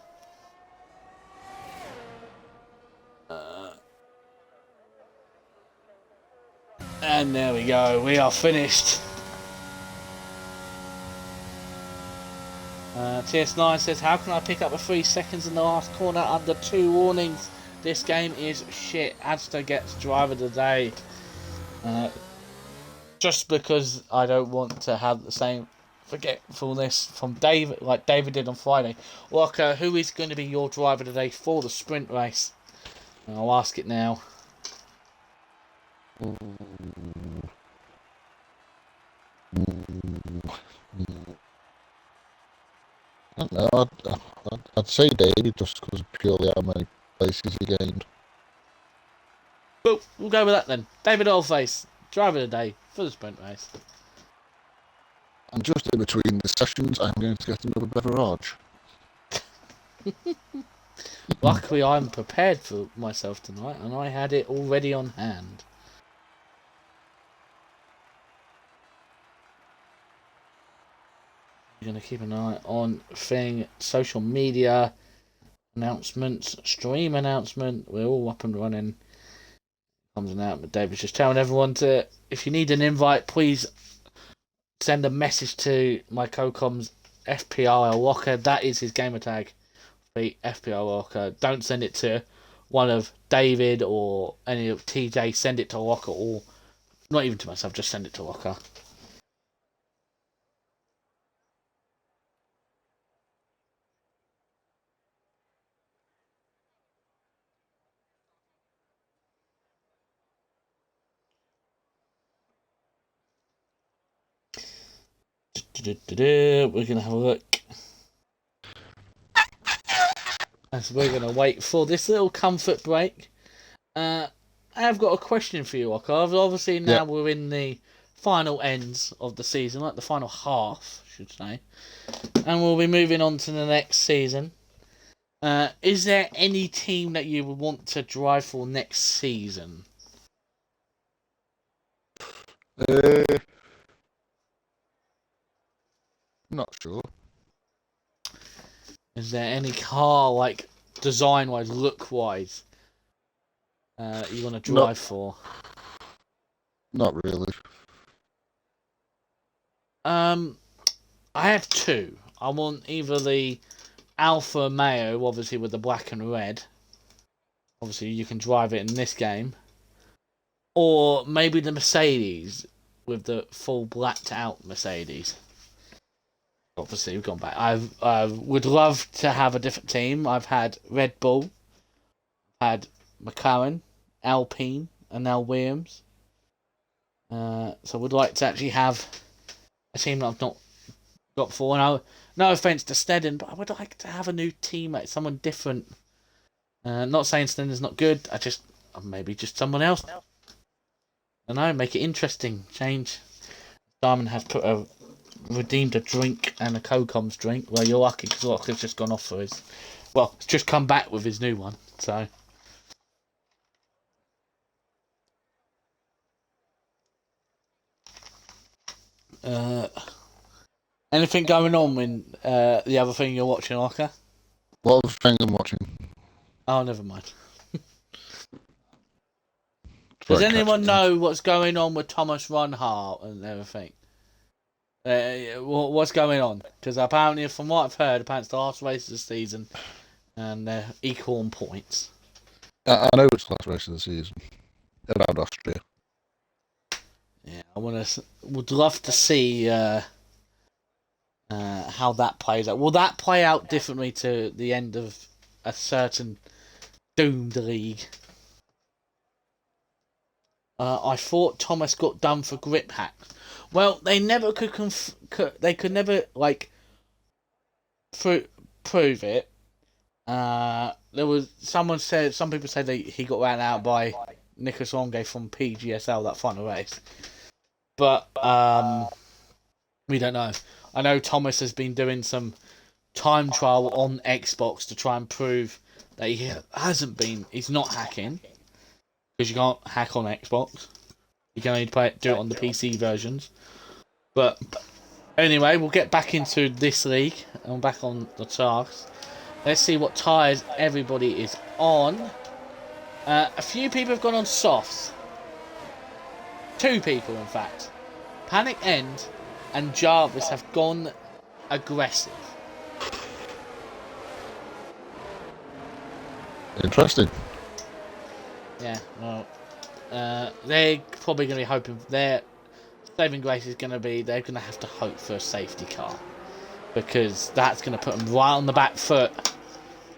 And there we go. We are finished. TS9 says, how can I pick up a 3 seconds in the last corner under 2 warnings? This game is shit. Adster gets driver of the day. Just because I don't want to have the same forgetfulness from David, like David did on Friday. Walker, who is going to be your driver today for the sprint race? I'll ask it now. I don't know. I'd say David just because of purely how many places he gained. Well, we'll go with that then. David Oldface, driver of the day for the sprint race. And just in between the sessions, I'm going to get another beverage. Luckily, I'm prepared for myself tonight, and I had it already on hand. You're going to keep an eye on social media announcements, stream announcement. We're all up and running. Comes an out, but David's just telling everyone to, if you need an invite, please send a message to my co-com's FPRL Locker. That is his gamer tag. The FPRL Locker. Don't send it to one of David or any of TJ. Send it to Locker, or not even to myself. Just send it to Locker. We're going to have a look. As we're going to wait for this little comfort break. I've got a question for you, Locker. Obviously, now we're in the final ends of the season, like the final half, I should say. And we'll be moving on to the next season. Is there any team that you would want to drive for next season? Not sure. Is there any car, like, design-wise, look-wise, you want to drive for? Not really. I have two. I want either the Alfa Romeo, obviously with the black and red. Obviously, you can drive it in this game. Or maybe the Mercedes with the full blacked out Mercedes. Obviously, we've gone back. I would love to have a different team. I've had Red Bull, had McLaren, Alpine, and now Williams. So I would like to actually have a team that I've not got before. No offense to Stedden, but I would like to have a new teammate, someone different. Not saying Stedden's not good. Maybe just someone else. I know, make it interesting. Change. Simon has redeemed a drink and a Co-Com's drink. Well, you're lucky because Locker's just gone off for his. Well, it's just come back with his new one. So. Anything going on in the other thing you're watching, Locker? What other thing I'm watching? Oh, never mind. Does anyone know what's going on with Thomas Runhart and everything? What's going on? Because apparently, from what I've heard, apparently it's the last race of the season, and they're equal on points. I know it's the last race of the season around Austria. Yeah, would love to see how that plays out. Will that play out differently to the end of a certain doomed league? I thought Thomas got done for grip hacks. Well, they never they could never prove it. There was some people said that he got ran out by Nicholas Longe from PGSL that final race, but we don't know. I know Thomas has been doing some time trial on Xbox to try and prove that he's not hacking. Because you can't hack on Xbox. You can only do it on the PC versions. But anyway, we'll get back into this league. And back on the tasks. Let's see what tyres everybody is on. A few people have gone on softs. 2 people, in fact. Panic End and Jarvis have gone aggressive. Interesting. Yeah, well, they're probably going to be hoping their saving grace is going to be they're going to have to hope for a safety car because that's going to put them right on the back foot.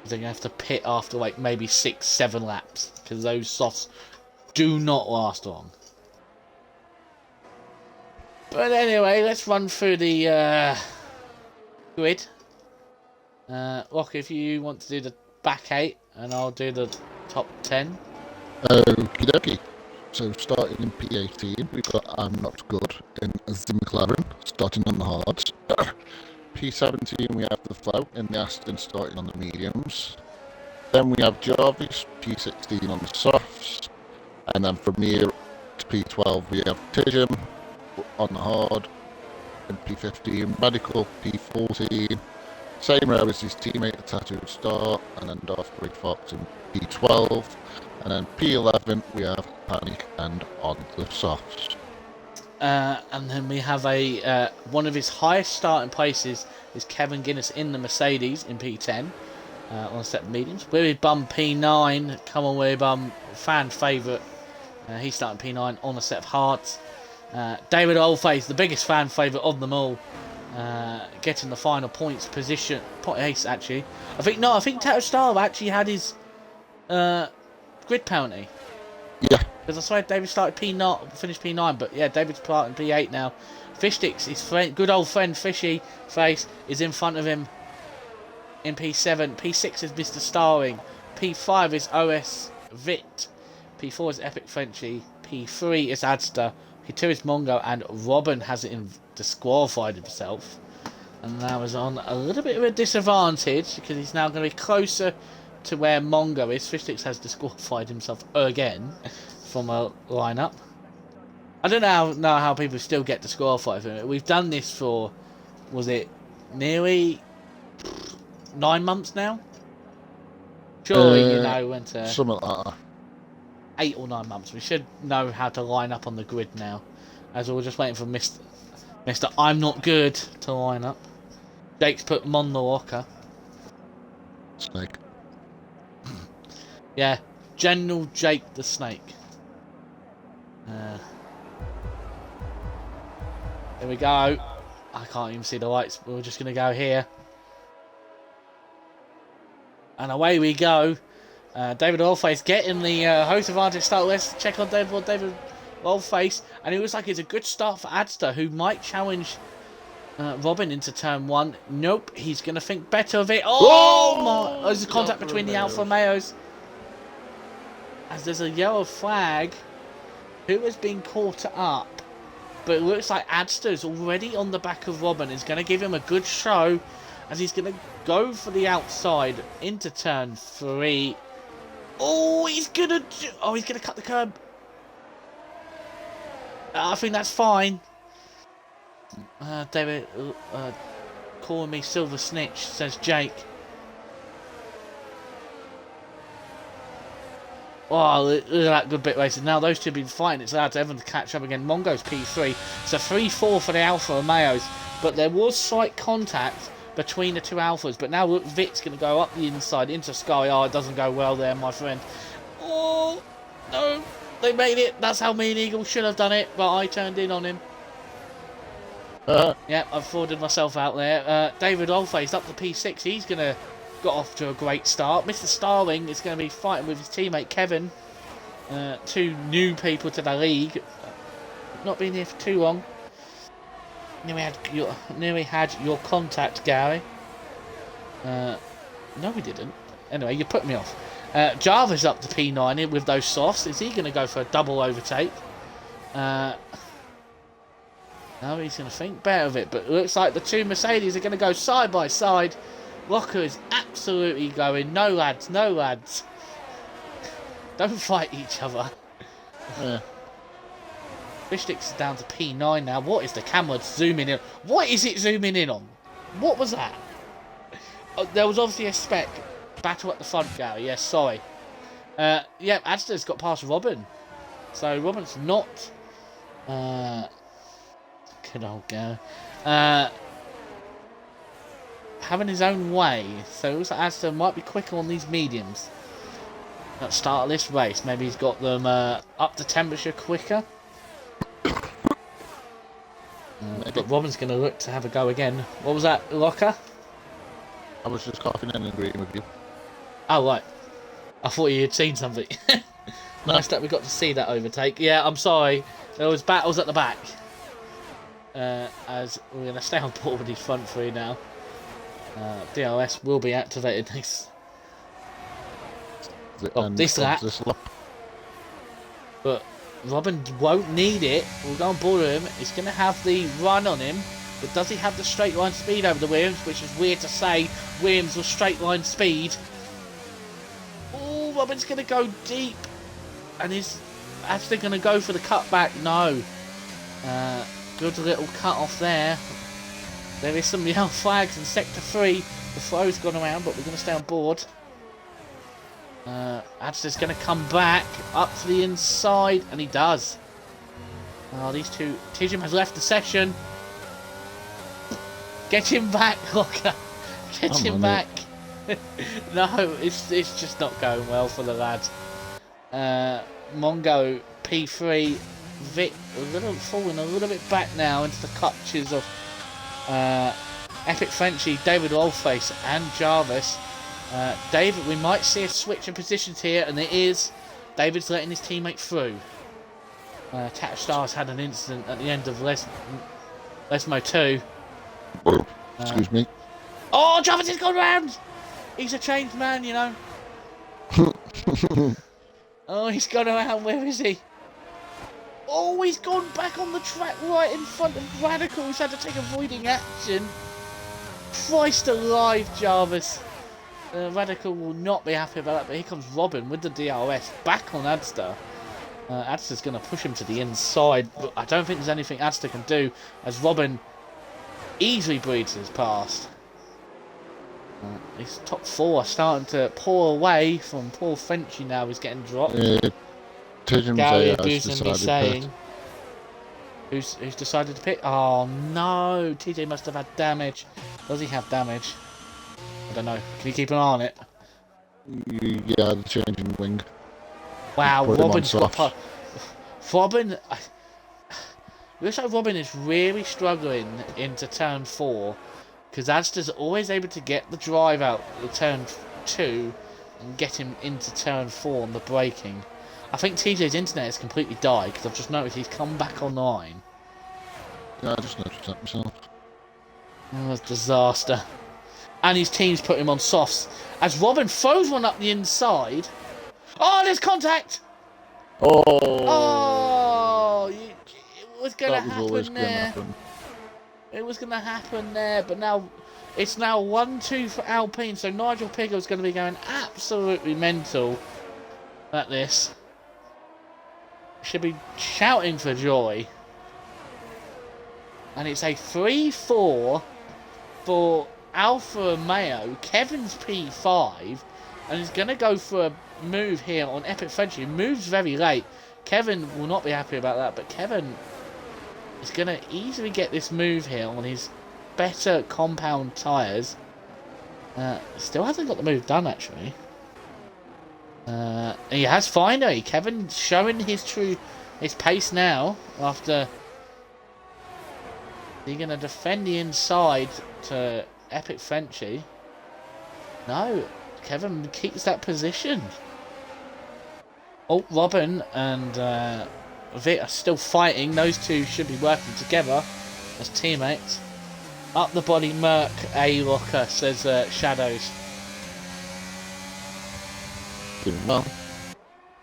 They're going to have to pit after maybe 6-7 laps. because those softs do not last long. But anyway, let's run through the grid. Rock, if you want to do the back 8, and I'll do the top 10. Okie dokie. So starting in P18, we've got I'm Not Good in the McLaren, starting on the hards. P17, we have The Flow in the Aston, starting on the mediums. Then we have Jarvis, P16 on the softs. And then from here to P12, we have Tijum on the hard. And P15, Radical, P14. Same row as his teammate, the Tattooed Star. And then Darth Grey Fox in P12. And then P11, we have Panic and on the softs. And then we have a one of his highest starting places is Kevin Guinness in the Mercedes in P10 on a set of mediums. Willie Bum P9, come on Willie Bum, fan favourite. He's starting P9 on a set of hards. David Oldface, the biggest fan favourite of them all, getting the final points position. Point ace actually. I think Tattoo Star actually had his grid penalty. Yeah. Because I swear David started P9, finished P9, but yeah, David's starting P8 now. Fishsticks, his friend, good old friend Fishy Face, is in front of him in P7. P6 is Mr. Starring. P5 is OS Vit. P4 is Epic Frenchy. P3 is Adster. P2 is Mongo, and Robin has disqualified himself. And now is on a little bit of a disadvantage because he's now going to be closer to where Mongo is. Fishsticks has disqualified himself again from a lineup. I don't know how people still get disqualified from it. We've done this for, was it nearly 9 months now? Surely you know when to. Something like that. 8 or 9 months. We should know how to line up on the grid now. As we're just waiting for Mr. I'm Not Good to line up. Jake's put Mon the Locker. Snake. Yeah, General Jake the Snake. There we go. I can't even see the lights. We're just going to go here. And away we go. David Oldface getting the host advantage start. Let's check on David Oldface. And it looks like it's a good start for Adster, who might challenge Robin into turn 1. Nope, he's going to think better of it. Oh my! There's a contact between the Alfa Romeos. As there's a yellow flag. Who has been caught up? But it looks like Adster's already on the back of Robin. Is going to give him a good show. As he's going to go for the outside into turn 3. Oh, he's going to cut the curb. I think that's fine. David calling me Silver Snitch, says Jake. Oh, look at that good bit racing. Now those two have been fighting. It's allowed to Evan to catch up again. Mongo's P3. So 3-4 for the Alfa Romeos. But there was slight contact between the two Alphas. But now look, Vit's going to go up the inside into Sky. Oh, it doesn't go well there, my friend. Oh, no. They made it. That's how me and Eagle should have done it. But I turned in on him. Yeah, I've frauded myself out there. David Oldface up to P6. He's going to got off to a great start. Mr. Starling is going to be fighting with his teammate Kevin. Two new people to the league. Not been here for too long. Nearly had your contact, Gary. No, we didn't. Anyway, you put me off. Jarvis up to P9 with those softs. Is he going to go for a double overtake? No, he's going to think better of it. But it looks like the two Mercedes are going to go side by side. Locker is absolutely going. No lads, no lads. Don't fight each other. Yeah. Fishsticks is down to P9 now. What is the camera zooming in? What is it zooming in on? What was that? Oh, there was obviously a spec battle at the front, Gary. Yes, sorry. Yeah, Adster's got past Robin. So Robin's not... good old Gary. Having his own way. So it looks like Adster might be quicker on these mediums. At the start of this race. Maybe he's got them up to temperature quicker. But Robin's going to look to have a go again. What was that, Locker? I was just coughing in and agreeing with you. Oh, right. I thought you had seen something. Nice that we got to see that overtake. Yeah, I'm sorry. There was battles at the back. As we're going to stay on board with these front three now. DRS will be activated next. This lap. But Robin won't need it. We'll go on board with him. He's going to have the run on him. But does he have the straight line speed over the Williams? Which is weird to say. Williams was straight line speed. Oh, Robin's going to go deep. And is actually going to go for the cutback. No. Good little cut off there. There is some yellow flags in sector 3. The throw's gone around, but we're going to stay on board. Adster's going to come back up to the inside, and he does. Oh, these two. Tijim has left the session. Get him back, Locker. Get him back. No, it's just not going well for the lads. Mongo P3. Vic falling a little bit back now into the clutches of Epic Frenchie, David Oldface and Jarvis. David, we might see a switch in positions here, and it is. David's letting his teammate through. Tash Stars had an incident at the end of Lesmo 2. Excuse me. Oh, Jarvis has gone round! He's a changed man, you know. Oh, he's gone around. Where is he? Oh, he's gone back on the track right in front of Radical. He's had to take avoiding action. Christ alive, Jarvis. Radical will not be happy about that, but here comes Robin with the DRS back on Adster. Adster's going to push him to the inside, but I don't think there's anything Adster can do as Robin easily breezes past. These top 4 are starting to pour away from poor Frenchie now. He's getting dropped. Gary abusing me saying. Who's decided to pick? Oh no! TJ must have had damage. Does he have damage? I don't know. Can you keep an eye on it? Yeah, the changing wing. Wow, Robin's got Robin. Looks like Robin is really struggling into turn 4 because Adster's always able to get the drive out the turn 2 and get him into turn 4 on the braking. I think TJ's internet has completely died because I've just noticed he's come back online. Yeah, I just noticed that myself. Oh, that's a disaster. And his team's put him on softs as Robin throws one up the inside. Oh, there's contact! Oh, it was going to happen there. It was going to happen there, but now it's now 1-2 for Alpine, so Nigel Piggle's going to be going absolutely mental at this. Should be shouting for joy. And it's a 3-4 for Alpha Romeo. Kevin's P5. And he's going to go for a move here on Epic Frenchie. Moves very late. Kevin will not be happy about that. But Kevin is going to easily get this move here on his better compound tyres. Still hasn't got the move done, actually. He has finally. Kevin showing his pace now after. He's going to defend the inside to Epic Frenchie. No, Kevin keeps that position. Oh, Robin and Vic are still fighting. Those two should be working together as teammates. Up the body, Merc A-Locker, says Shadows. Doing well.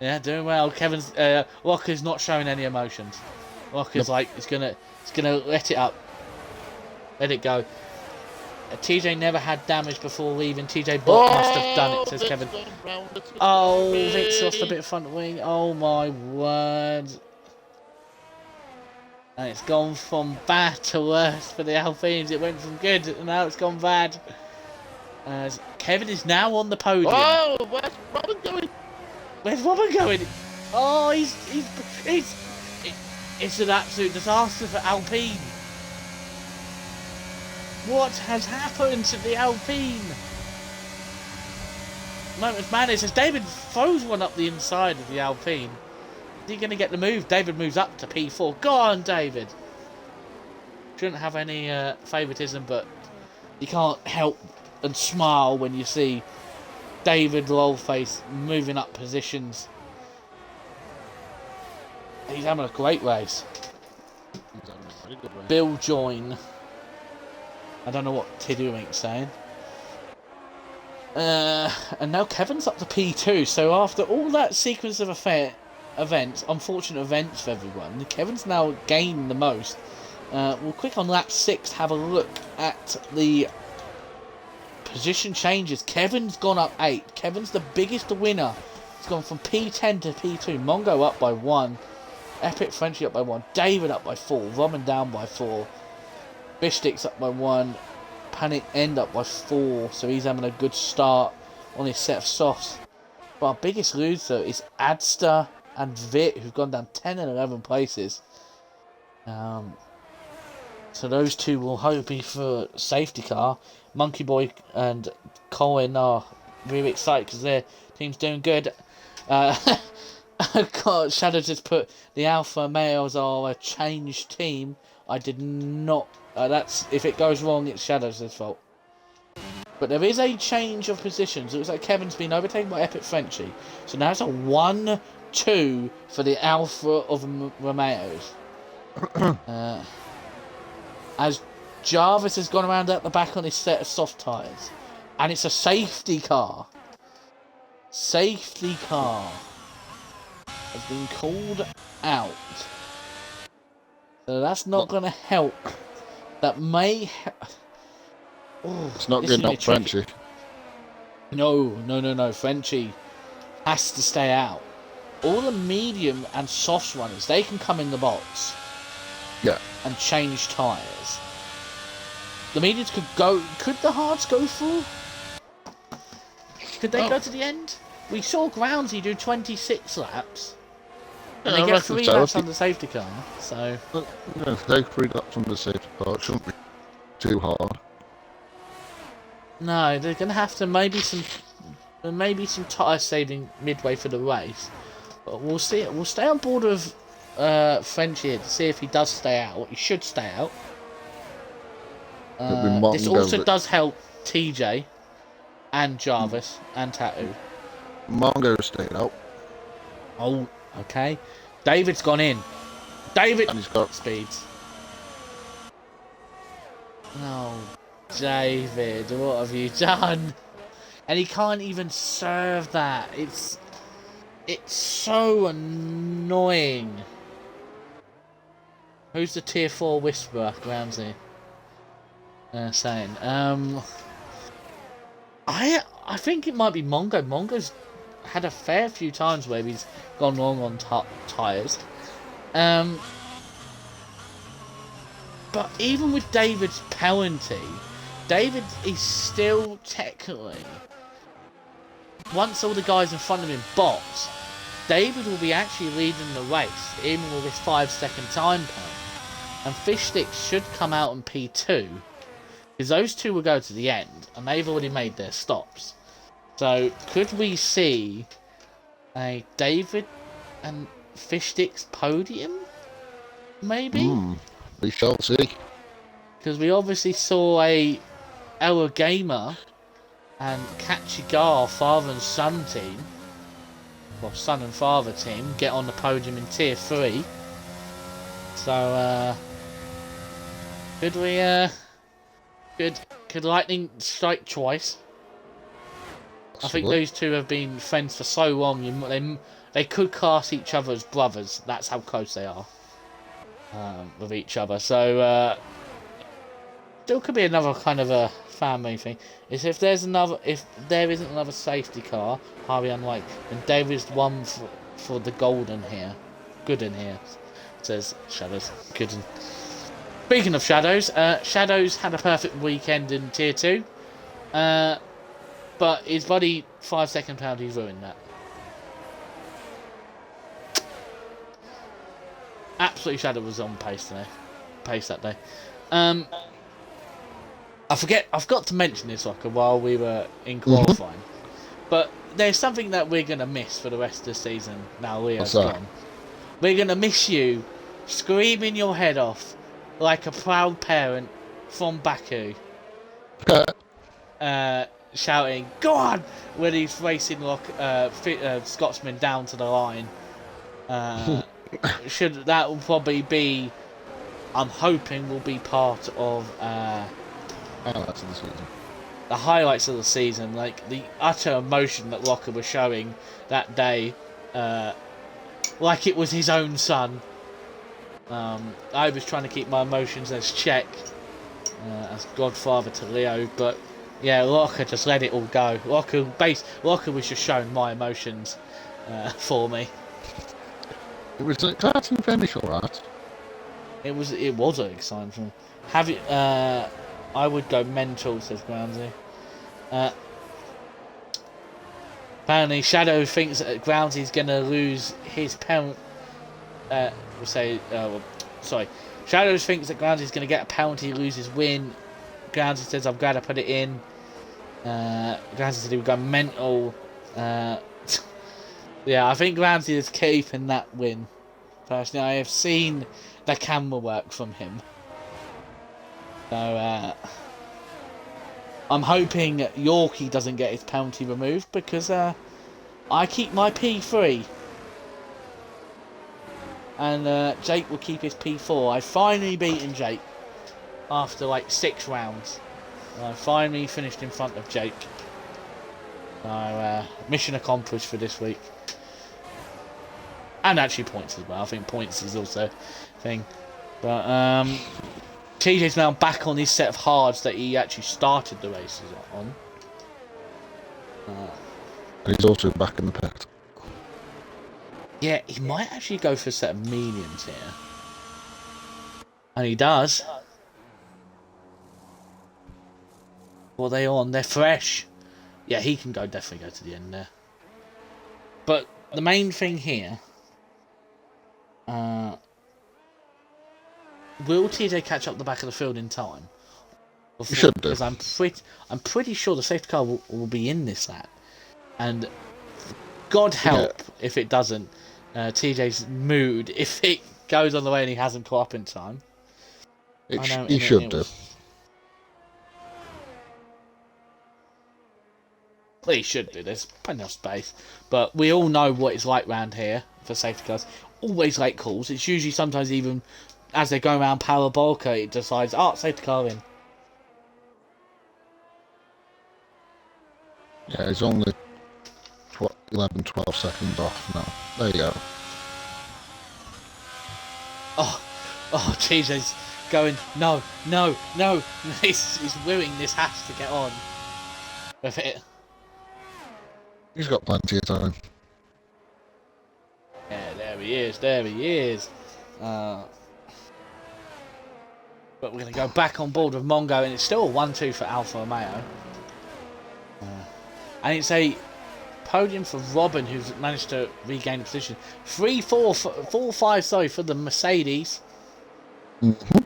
Yeah, doing well. Kevin's Locker's not showing any emotions. Locker's like he's gonna let it up. Let it go. TJ never had damage before leaving. TJ Bot must have done it, says Kevin. Oh, Vic's lost a bit of front wing. Oh my word. And it's gone from bad to worse for the Alpines. It went from good and now it's gone bad. As Kevin is now on the podium. Oh, where's Robin going? Where's Robin going? Oh, it's an absolute disaster for Alpine. What has happened to the Alpine? Moment's madness as David throws one up the inside of the Alpine. Is he going to get the move? David moves up to P4. Go on, David. Shouldn't have any favouritism, but you can't help and smile when you see David Lolface moving up positions. He's having a great race. He's having a very good race. Bill Join. I don't know what Tiddlywink's saying. And now Kevin's up to P2. So after all that sequence of events, unfortunate events for everyone, Kevin's now gained the most. We'll quick on lap 6 have a look at the position changes. Kevin's gone up 8. Kevin's the biggest winner. He's gone from P10 to P2. Mongo up by 1. Epic Frenchie up by 1. David up by 4. Robin down by 4. Bishtick's up by 1. Panic End up by 4. So he's having a good start on his set of softs. But our biggest loser is Adster and Vit, who've gone down 10 and 11 places. So those two will hopefully for safety car. Monkey Boy and Colin are really excited because their team's doing good. God, Shadow just put the Alpha Males are a changed team. I did not. That's if it goes wrong, it's Shadow's fault. But there is a change of positions. It looks like Kevin's been overtaken by Epic Frenchie. So now it's a 1-2 for the Alpha of Romeos. As Jarvis has gone around at the back on his set of soft tyres. And it's a safety car. Safety car has been called out. So that's not going to help. That may... It's not good enough, Frenchie. No. Frenchie has to stay out. All the medium and soft runners, they can come in the box. Yeah. And change tyres. The mediums could go... Could the hards go through? Could they go to the end? We saw Groundsy do 26 laps. And they get 3 laps on the safety car, so... Yeah, they 3 laps on the safety car. It shouldn't be too hard. No, they're going to have to maybe some tyre saving midway for the race. But we'll see. We'll stay on board with French here to see if he does stay out. He should stay out. This also does help TJ and Jarvis and Tattoo. Mongo stayed out. Oh, okay. David's gone in. David! And he's got speeds. Oh, David, what have you done? And he can't even serve that. It's so annoying. Who's the tier 4 whisperer, Groundsy? Saying. I think it might be Mongo. Mongo's had a fair few times where he's gone wrong on tyres. But even with David's penalty, David is still technically, once all the guys in front of him box, David will be actually leading the race, even with his 5-second time point. And Fish Sticks should come out in P2, because those two will go to the end, and they've already made their stops. So, could we see a David and Fish Sticks podium? Maybe? We shall see. Because we obviously saw a Ella Gamer and Kachigar father and son team, well, son and father team, get on the podium in tier 3. So, could we, could lightning strike twice? I think those two have been friends for so long, they could class each other as brothers. That's how close they are with each other. So, still could be another kind of a family thing. Is if there isn't another safety car, highly unlikely, and David's one for the golden here, good in here. Says Shadows, good. Speaking of Shadows, Shadows had a perfect weekend in tier 2. But his buddy 5-second penalty ruined that. Absolutely, Shadow was on pace that day. I forgot to mention this, Rocker, while we were in qualifying. But there's something that we're gonna miss for the rest of the season. Now Leo's gone. We're gonna miss you screaming your head off like a proud parent from Baku. Shouting, "Go on!" when he's racing Scotsman down to the line. that will probably be. I'm hoping will be part of Highlights of the season. the highlights of the season, like the utter emotion that Locker was showing that day, like it was his own son. I was trying to keep my emotions as check, as godfather to Leo, but yeah, Locker just let it all go. Locker was just showing my emotions for me. It was an exciting finish, alright. It was an exciting film. Have you? I would go mental, says Groundsy. Apparently, Shadow thinks that Groundsy's gonna lose his penalty. Shadow thinks that Groundsy going to get a penalty, lose his win. Groundsy says, I'm glad I put it in. Groundsy said he would go mental. Yeah, I think Groundsy is keeping that win. Personally, I have seen the camera work from him. So, I'm hoping Yorkie doesn't get his penalty removed because I keep my P3. And Jake will keep his P4. I've finally beaten Jake after like 6 rounds. I finally finished in front of Jake. So mission accomplished for this week. And actually points as well. I think points is also a thing. But TJ's now back on his set of hards that he actually started the races on. And he's also back in the pit. Yeah, he might actually go for a set of mediums here. And he does. What are they on? They're fresh. Yeah, he can definitely go to the end there. But the main thing here... will TJ catch up the back of the field in time? He should do. Because I'm pretty sure the safety car will be in this lap. And God help if it doesn't. TJ's mood if it goes on the way and he hasn't caught up in time. He should do. Well, he should do. There's plenty of space, but we all know what it's like round here for safety cars. Always late calls. It's usually sometimes even as they go around Parabolica, it decides, safety car in. Yeah, he's only 11, 12 seconds off now. There you go. Oh, TJ's going, no. He's willing this has to get on with it. He's got plenty of time. Yeah, there he is. But we're going to go back on board with Mongo, and it's still a 1-2 for Alfa Romeo. And it's a podium for Robin, who's managed to regain the position. 4-5, for the Mercedes. Mm-hmm.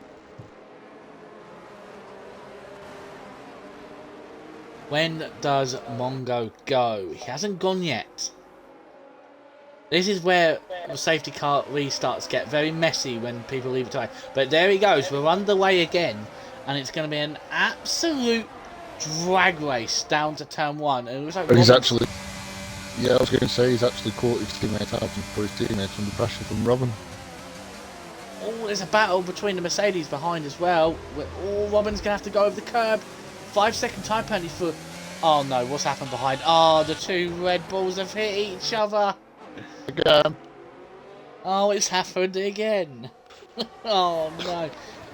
When does Mongo go? He hasn't gone yet. This is where the safety car restarts get very messy when people leave it to. But there he goes. We're underway again, and it's going to be an absolute drag race down to turn 1. And it looks like But he's actually... Yeah, I was going to say he's actually caught his teammate out and put his teammates under pressure from Robin. Oh, there's a battle between the Mercedes behind as well. Robin's going to have to go over the curb. 5-second time penalty for... Oh no, what's happened behind? The 2 Red Bulls have hit each other. Again. Oh, it's happened again. Oh no.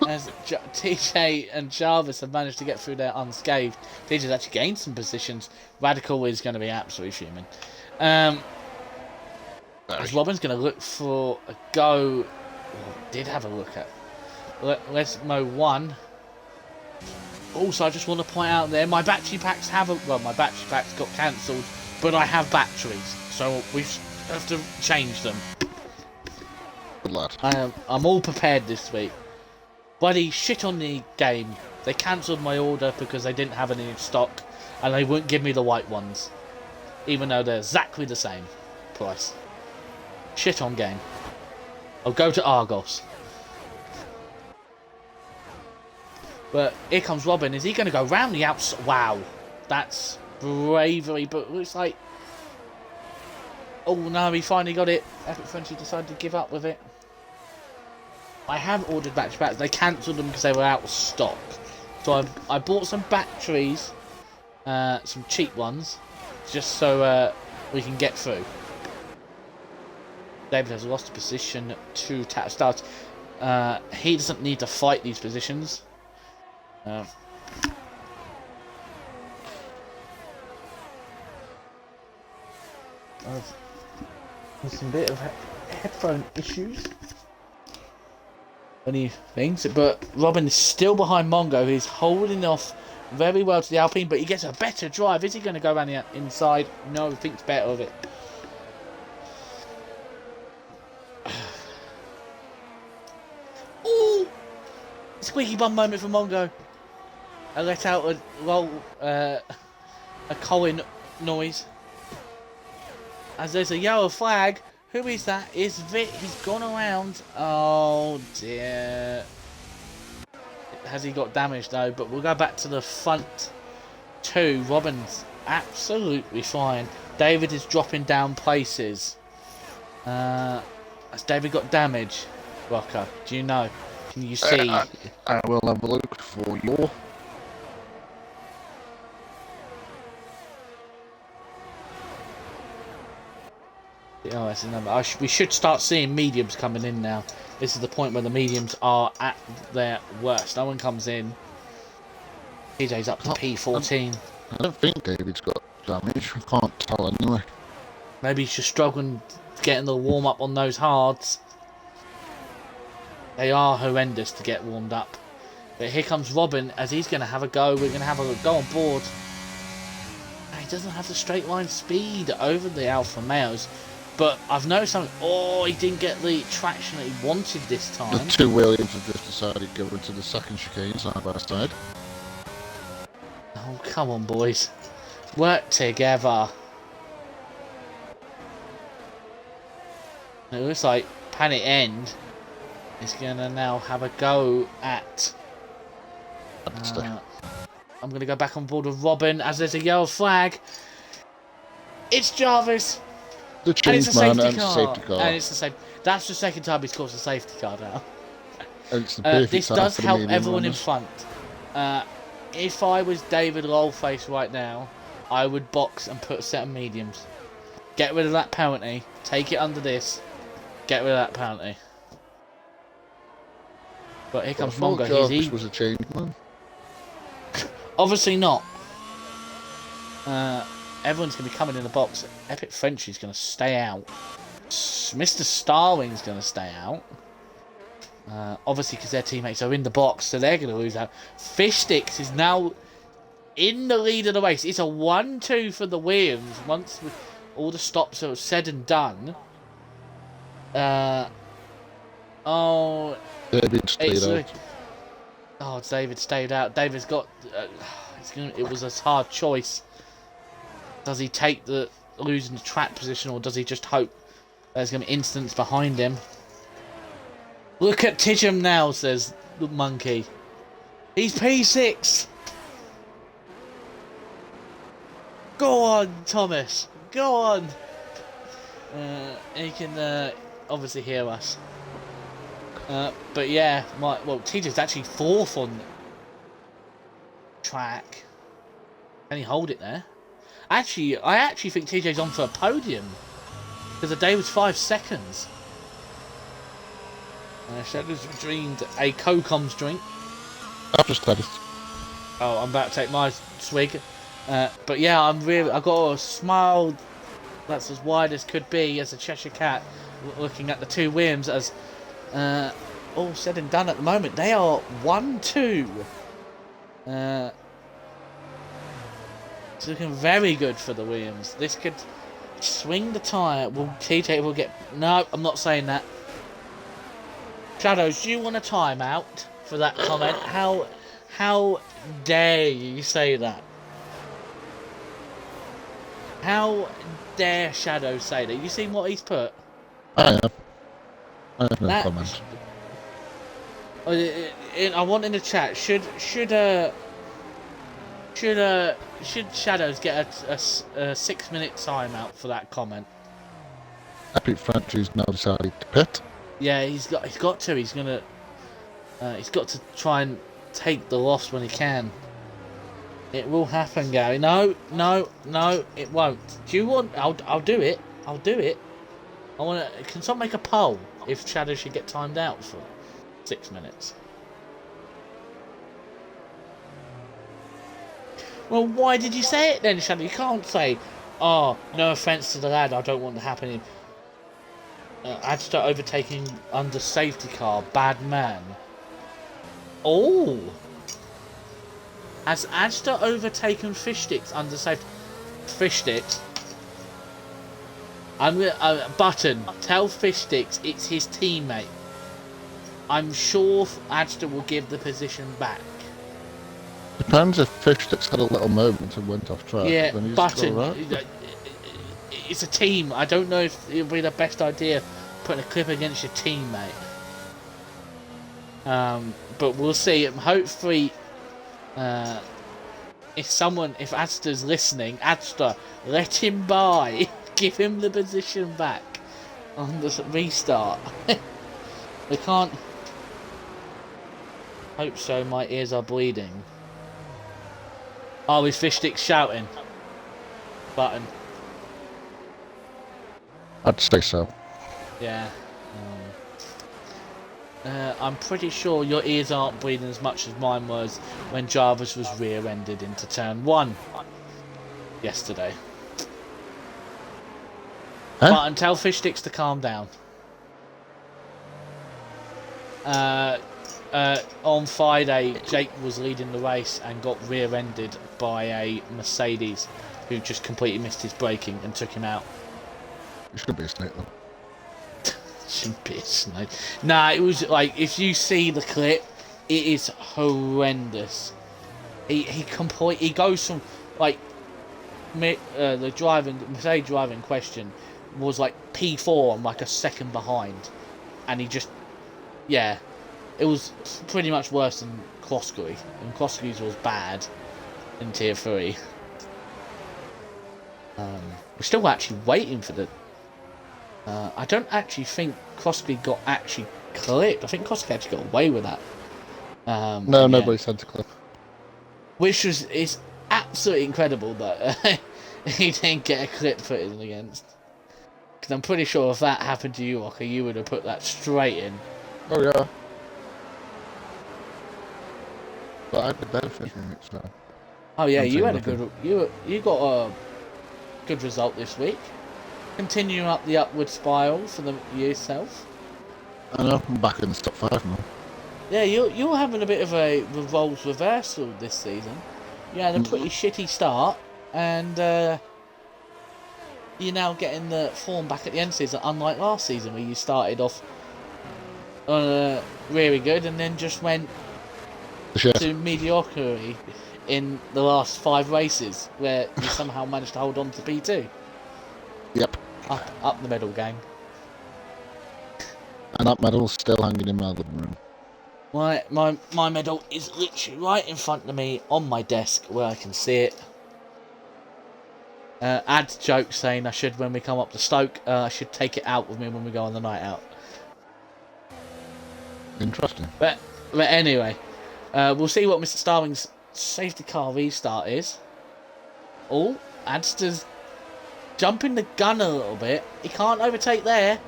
As TJ and Jarvis have managed to get through there unscathed. TJ's actually gained some positions. Radical is going to be absolutely fuming. As Robin's going to look for a go. Did have a look at. Let's Mo 1. Also, I just want to point out there, my battery packs my battery packs got cancelled, but I have batteries, so we have to change them. Good lad. I'm all prepared this week. Buddy, shit on the game. They cancelled my order because they didn't have any in stock, and they wouldn't give me the white ones, even though they're exactly the same price. Shit on game. I'll go to Argos. But here comes Robin. Is he going to go round the outside? Wow. That's bravery, but it looks like... Oh no, he finally got it. Epic Frenchie decided to give up with it. I have ordered batteries. They cancelled them because they were out of stock. So I bought some batteries, some cheap ones, just so we can get through. David has lost position to tap start. He doesn't need to fight these positions. There's some bit of headphone issues. Many things, but Robin is still behind Mongo. He's holding off very well to the Alpine, but he gets a better drive. Is he going to go around the inside? No, he thinks better of it. Ooh! Squeaky bum moment for Mongo. I let out a Colin noise. As there's a yellow flag. Who is that? Is Vit? He's gone around. Oh dear. Has he got damaged though? But we'll go back to the front two. Robin's absolutely fine. David is dropping down places. Has David got damage? Rocker, do you know? Can you see? I will have a look for you. Oh, that's a number. We should start seeing mediums coming in now. This is the point where the mediums are at their worst. No one comes in. TJ's up to P14. I don't think David's got damage. I can't tell anyway. Maybe he's just struggling getting the warm up on those hards. They are horrendous to get warmed up. But here comes Robin as he's going to have a go. We're going to have a go on board. He doesn't have the straight line speed over the Alfa Romeos. But I've noticed something. Oh, he didn't get the traction that he wanted this time. The two Williams have just decided to go into the second chicane side by side. Oh, come on, boys. Work together. It looks like Panic End is going to now have a go at... I'm going to go back on board with Robin as there's a yellow flag. It's Jarvis. The change man and safety car. And it's the same. That's the second time he's caused a safety car now. And it's the perfect this time does for the help medium everyone in runners. front. If I was David Lolface right now, I would box and put a set of mediums. Get rid of that penalty. Take it under this. Get rid of that penalty. But here comes Mongo. Jarvis was a change man. Obviously not. Everyone's going to be coming in the box. Epic Frenchie's going to stay out. Mr. Starling's going to stay out. Obviously because their teammates are in the box, so they're going to lose out. Fish Sticks is now in the lead of the race. It's a 1-2 for the Williams once all the stops are said and done. David stayed out. Oh, David stayed out. David's got... it was a hard choice. Does he take the losing the track position, or does he just hope there's going to be incidents behind him? Look at Tidgham now, says the monkey. He's P6. Go on, Thomas. Go on. He can obviously hear us. But yeah, TJ's actually fourth on track. Can he hold it there? Actually, I actually think TJ's on for a podium. Because the day was 5 seconds. Shadows dreamed a Cocom's drink. I've just had it. Oh, I'm about to take my swig. But yeah, I've got a smile that's as wide as could be as a Cheshire Cat, looking at the two Williams as all said and done at the moment. They are 1-2. It's looking very good for the Williams. This could swing the tyre. TJ will get... No, I'm not saying that. Shadows, do you want a timeout for that comment? How dare you say that? How dare Shadow say that? You seen what he's put? I have no comment. I want in the chat. Should Shadows get a 6-minute timeout for that comment? Epic Factory's now decided to pit. Yeah, he's got to. He's got to try and take the loss when he can. It will happen, Gary. No, it won't. Do you want? I'll do it. I'll do it. I want to. Can someone make a poll if Shadow should get timed out for 6 minutes? Well, why did you say it then, Shadow? You can't say, "Oh, no offence to the lad, I don't want it happening." Adster overtaking under safety car, bad man. Oh, has Adster overtaken Fish Sticks under safety? Fish Sticks. I'm gonna Button. Tell Fish Sticks it's his teammate. I'm sure Adster will give the position back. Depends if Fish Sticks had a little moment and went off track. Yeah, then he's Button. all right. It's a team. I don't know if it would be the best idea putting a clip against your teammate. But we'll see. Hopefully, if Adster's listening, Adster, let him by. Give him the position back on the restart. We can't. Hope so. My ears are bleeding. Oh, his Fish Stick's shouting. Button. I'd say so. Yeah. I'm pretty sure your ears aren't bleeding as much as mine was when Jarvis was rear-ended into turn 1 yesterday. Huh? Button, tell Fish Sticks to calm down. On Friday, Jake was leading the race and got rear-ended by a Mercedes who just completely missed his braking and took him out. It should be a snake though. Shouldn't be a snake. Nah, it was like, if you see the clip, it is horrendous. He goes from like the Mercedes driving question was like P4 and like a second behind, and he just, yeah, it was pretty much worse than Kloski, and Kloski's was bad in tier 3. We're still actually waiting for the. I don't actually think Kloski got actually clipped. I think Kloski actually got away with that. No, nobody's had to clip. Which is absolutely incredible that he didn't get a clip put in against. Because I'm pretty sure if that happened to you, Ocker, you would have put that straight in. Oh yeah. But I had the benefit from it, so. Oh yeah, I'm you had a saying good. You got a good result this week. Continuing up the upward spiral for yourself. I know, I'm back in the top 5 now. Yeah, you're having a bit of a roles reversal this season. You had a pretty shitty start, and you're now getting the form back at the end of the season, unlike last season where you started off really good and then just went to mediocrity in the last 5 races, where you somehow managed to hold on to P2. Yep. Up the middle, gang. And that medal's still hanging in my living room. My medal is literally right in front of me on my desk where I can see it. Add joke saying I should, when we come up to Stoke, I should take it out with me when we go on the night out. Interesting. But anyway, we'll see what Mr. Starling's safety car restart is. Oh, Adster's jumping the gun a little bit. He can't overtake there.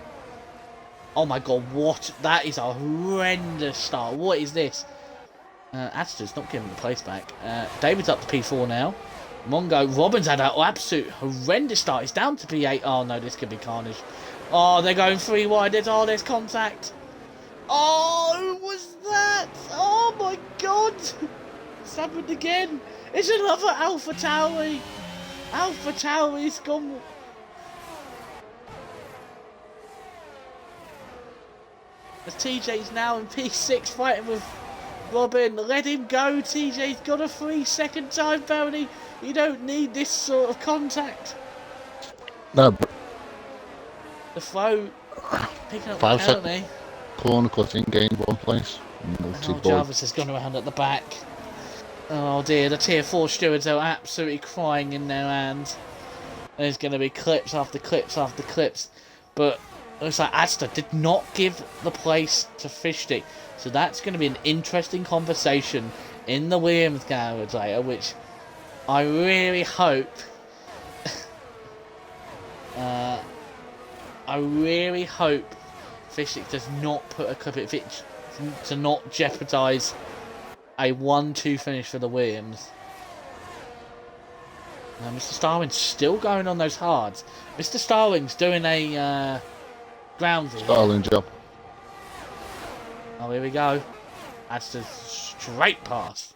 Oh my god, what? That is a horrendous start. What is this? Adster's not giving the place back. David's up to P4 now. Mongo, Robin's had an absolute horrendous start. He's down to P8. Oh no, this could be carnage. Oh, they're going 3 wide. There's contact. Oh, who was that? Oh my god. It's happened again. It's another Alpha Tauri. Alpha Tauri's gone. As TJ's now in P6 fighting with Robin. Let him go, TJ's got a 3-second time penalty. You don't need this sort of contact. No, but The throw, picking up 5 the penalty. corner cutting, gained 1 place. Oh, Jarvis has gone around at the back. Oh dear, the tier 4 stewards are absolutely crying in their hands. There's going to be clips after clips after clips. But it looks like Asta did not give the place to Fishstick. So that's going to be an interesting conversation in the Williams garage later, which I really hope... I really hope Fishstick does not put a clip at it to not jeopardise a 1-2 finish for the Williams. Mr. Starling's still going on those hards. Mr. Starling's doing a groundsy. Starling job. Oh, here we go. That's a straight pass.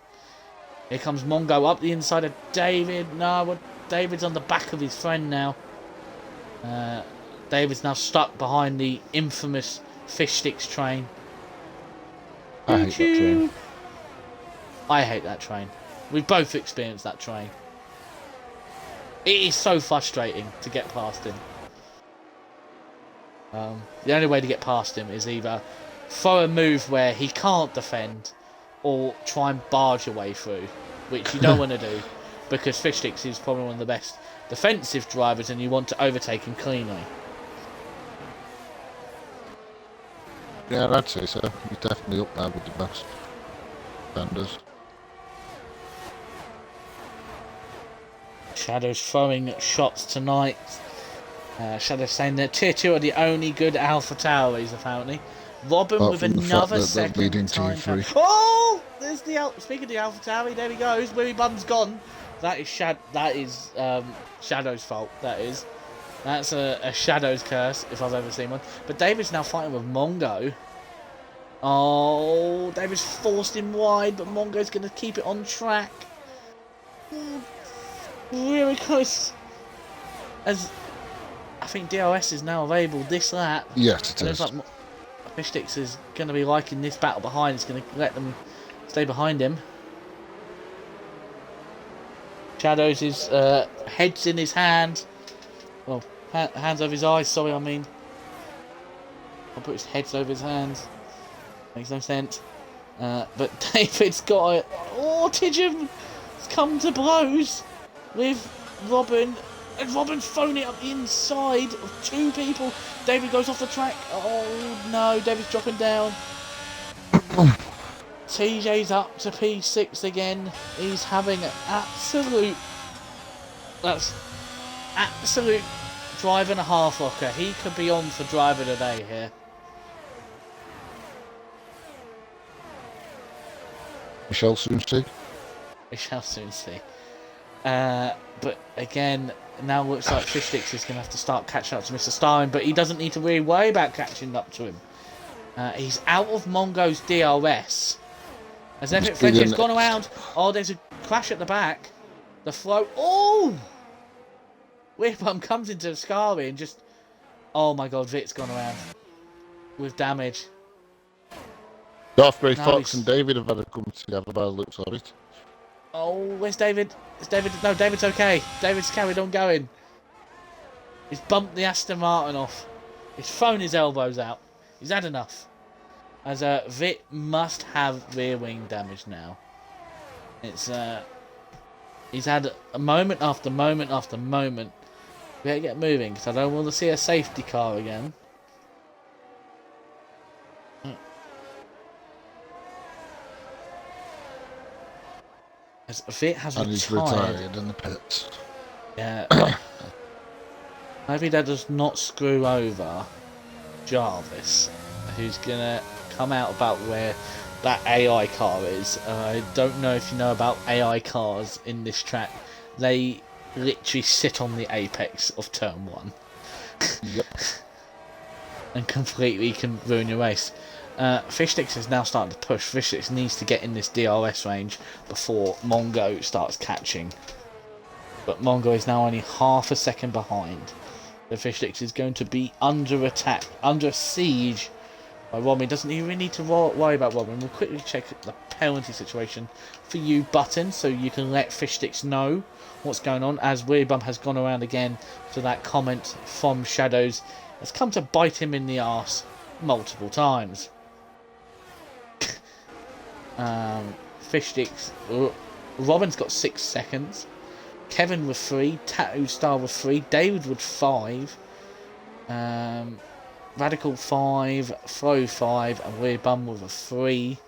Here comes Mongo up the inside of David. No, well, David's on the back of his friend now. David's now stuck behind the infamous Fishsticks train. I hate that train. I hate that train. We've both experienced that train. It is so frustrating to get past him. The only way to get past him is either throw a move where he can't defend, or try and barge your way through, which you don't want to do, because Fishsticks is probably one of the best defensive drivers and you want to overtake him cleanly. Yeah, I'd say so. He's definitely up there with the best defenders. Shadow's throwing shots tonight. Shadow's saying that Tier 2 are the only good AlphaTauris, apparently. Robin with another second time. Oh! There's the speaking of the AlphaTauri, there he goes. Willy Bum's gone. That is Shadow's fault. That's a Shadow's curse, if I've ever seen one. But David's now fighting with Mongo. Oh, David's forced him wide, but Mongo's going to keep it on track. Really close. As I think DRS is now available this lap. Yes, it is. Like Fishsticks is going to be liking this battle behind. It's going to let them stay behind him. Shadows his head's in his hands. Well, hands over his eyes. Sorry, I mean. I'll put his heads over his hands. Makes no sense. But David's got it. Oh, Tidgham has come to blows with Robin. And Robin's thrown it up the inside of two people. David goes off the track. Oh no, David's dropping down. TJ's up to P6 again. He's having an absolute drive and a half rocker. He could be on for driver today here. We shall soon see. We shall soon see. But again, now looks like Fishsticks is going to have to start catching up to Mr. Starling, but he doesn't need to really worry about catching up to him. He's out of Mongo's DRS. As Everett French has gone around. Oh, there's a crash at the back. The float. Oh! Weirdbum comes into Scary and just... Oh my god, Vit's gone around. With damage. Darthbury Fox and David have had to come together by the looks of it. Oh, where's David? Is David? No, David's okay. David's carried on going. He's bumped the Aston Martin off. He's thrown his elbows out. He's had enough. As Vit must have rear wing damage now. It's he's had a moment after moment after moment. We better get moving because I don't want to see a safety car again. As Vit has and he's retired in the pits. Yeah. Maybe that does not screw over Jarvis, who's gonna come out about where that AI car is. I don't know if you know about AI cars in this track. They literally sit on the apex of turn 1. Yep. And completely can ruin your race. Fishsticks is now starting to push. Fishsticks needs to get in this DRS range before Mongo starts catching. But Mongo is now only half a second behind. The Fishsticks is going to be under attack, under siege by Robin. Doesn't even need to worry about Robin. We'll quickly check the penalty situation for you, Button, so you can let Fishsticks know what's going on. As Weirdbum has gone around again to that comment from Shadows, has come to bite him in the arse multiple times. Fishsticks. Robin's got 6 seconds. Kevin with 3. Tattoo Star with 3. David with 5. Radical 5, Throw 5, and we're bum with a 3.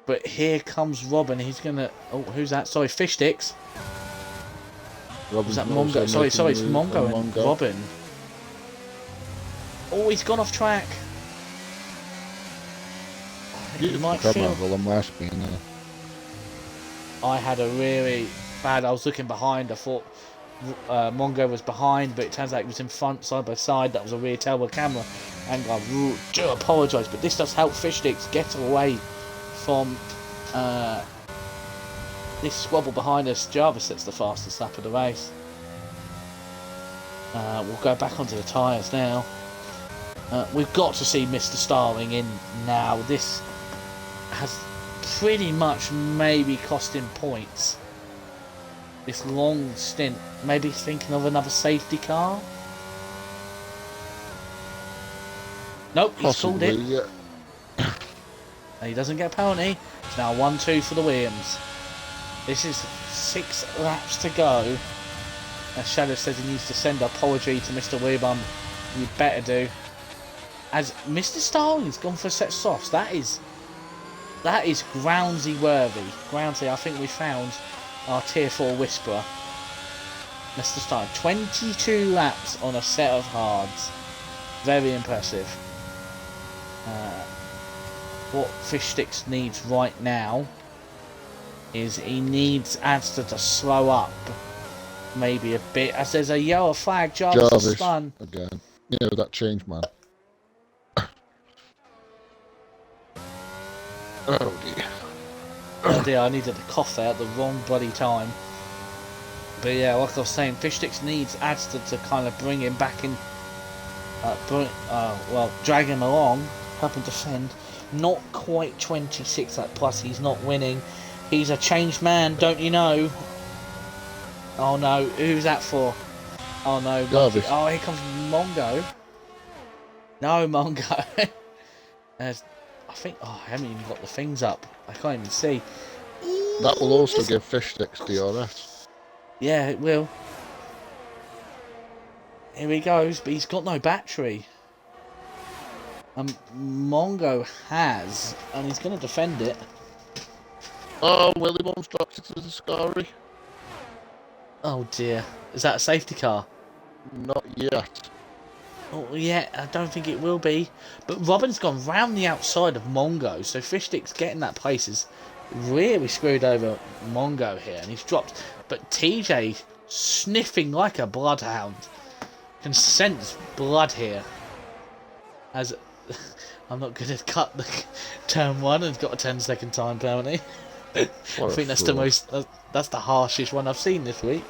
But here comes Robin. He's gonna. Oh, who's that? Sorry, Fish Sticks. Was that Mongo? Sorry, it's Mongo and Robin. Oh, he's gone off track. You might feel. I had a really bad. I was looking behind. I thought Mongo was behind, but it turns out he was in front, side by side. That was a rear tail with camera. And I do apologise, but this does help Fish Sticks get away from this squabble behind us. Jarvis sets the fastest lap of the race. We'll go back onto the tyres now. We've got to see Mr. Starling in now. This has pretty much maybe cost him points. This long stint. Maybe he's thinking of another safety car. Nope, he's called it. Yeah. He doesn't get a penalty. It's now 1-2 for the Williams. This is 6 laps to go. As Shadow says he needs to send an apology to Mr. Weebum. You better do. As Mr. Starling's gone for a set of softs. That is Groundsy worthy. Groundsy, I think we found our tier 4 whisperer. Mr. Starling, 22 laps on a set of hards. Very impressive. What Fish Sticks needs right now is he needs Adster to slow up maybe a bit, as there's a yellow flag. Jarvis is spun again. Yeah, that change, man. Oh dear. Oh dear, I needed to cough there at the wrong bloody time. But yeah, like I was saying, Fish Sticks needs Adster to kind of bring him back in, drag him along, help him defend. Not quite 26 at plus, he's not winning. He's a changed man, don't you know? Oh no, who's that for? Oh no, Jarvis. Oh, here comes Mongo. No, Mongo. I think, I haven't even got the things up. I can't even see. That will also give Fish Sticks DRS. Yeah, it will. Here he goes, but he's got no battery. Mongo has, and he's going to defend it. Oh, Willie Bum's dropped it to the Scary. Oh dear. Is that a safety car? Not yet. Oh yeah, I don't think it will be. But Robin's gone round the outside of Mongo, so Fish Sticks getting that place is really screwed over Mongo here, and he's dropped. But TJ sniffing like a bloodhound. Can sense blood here. As I'm not going to cut the turn 1 and it's got a 10-second time penalty. I think that's that's the harshest one I've seen this week.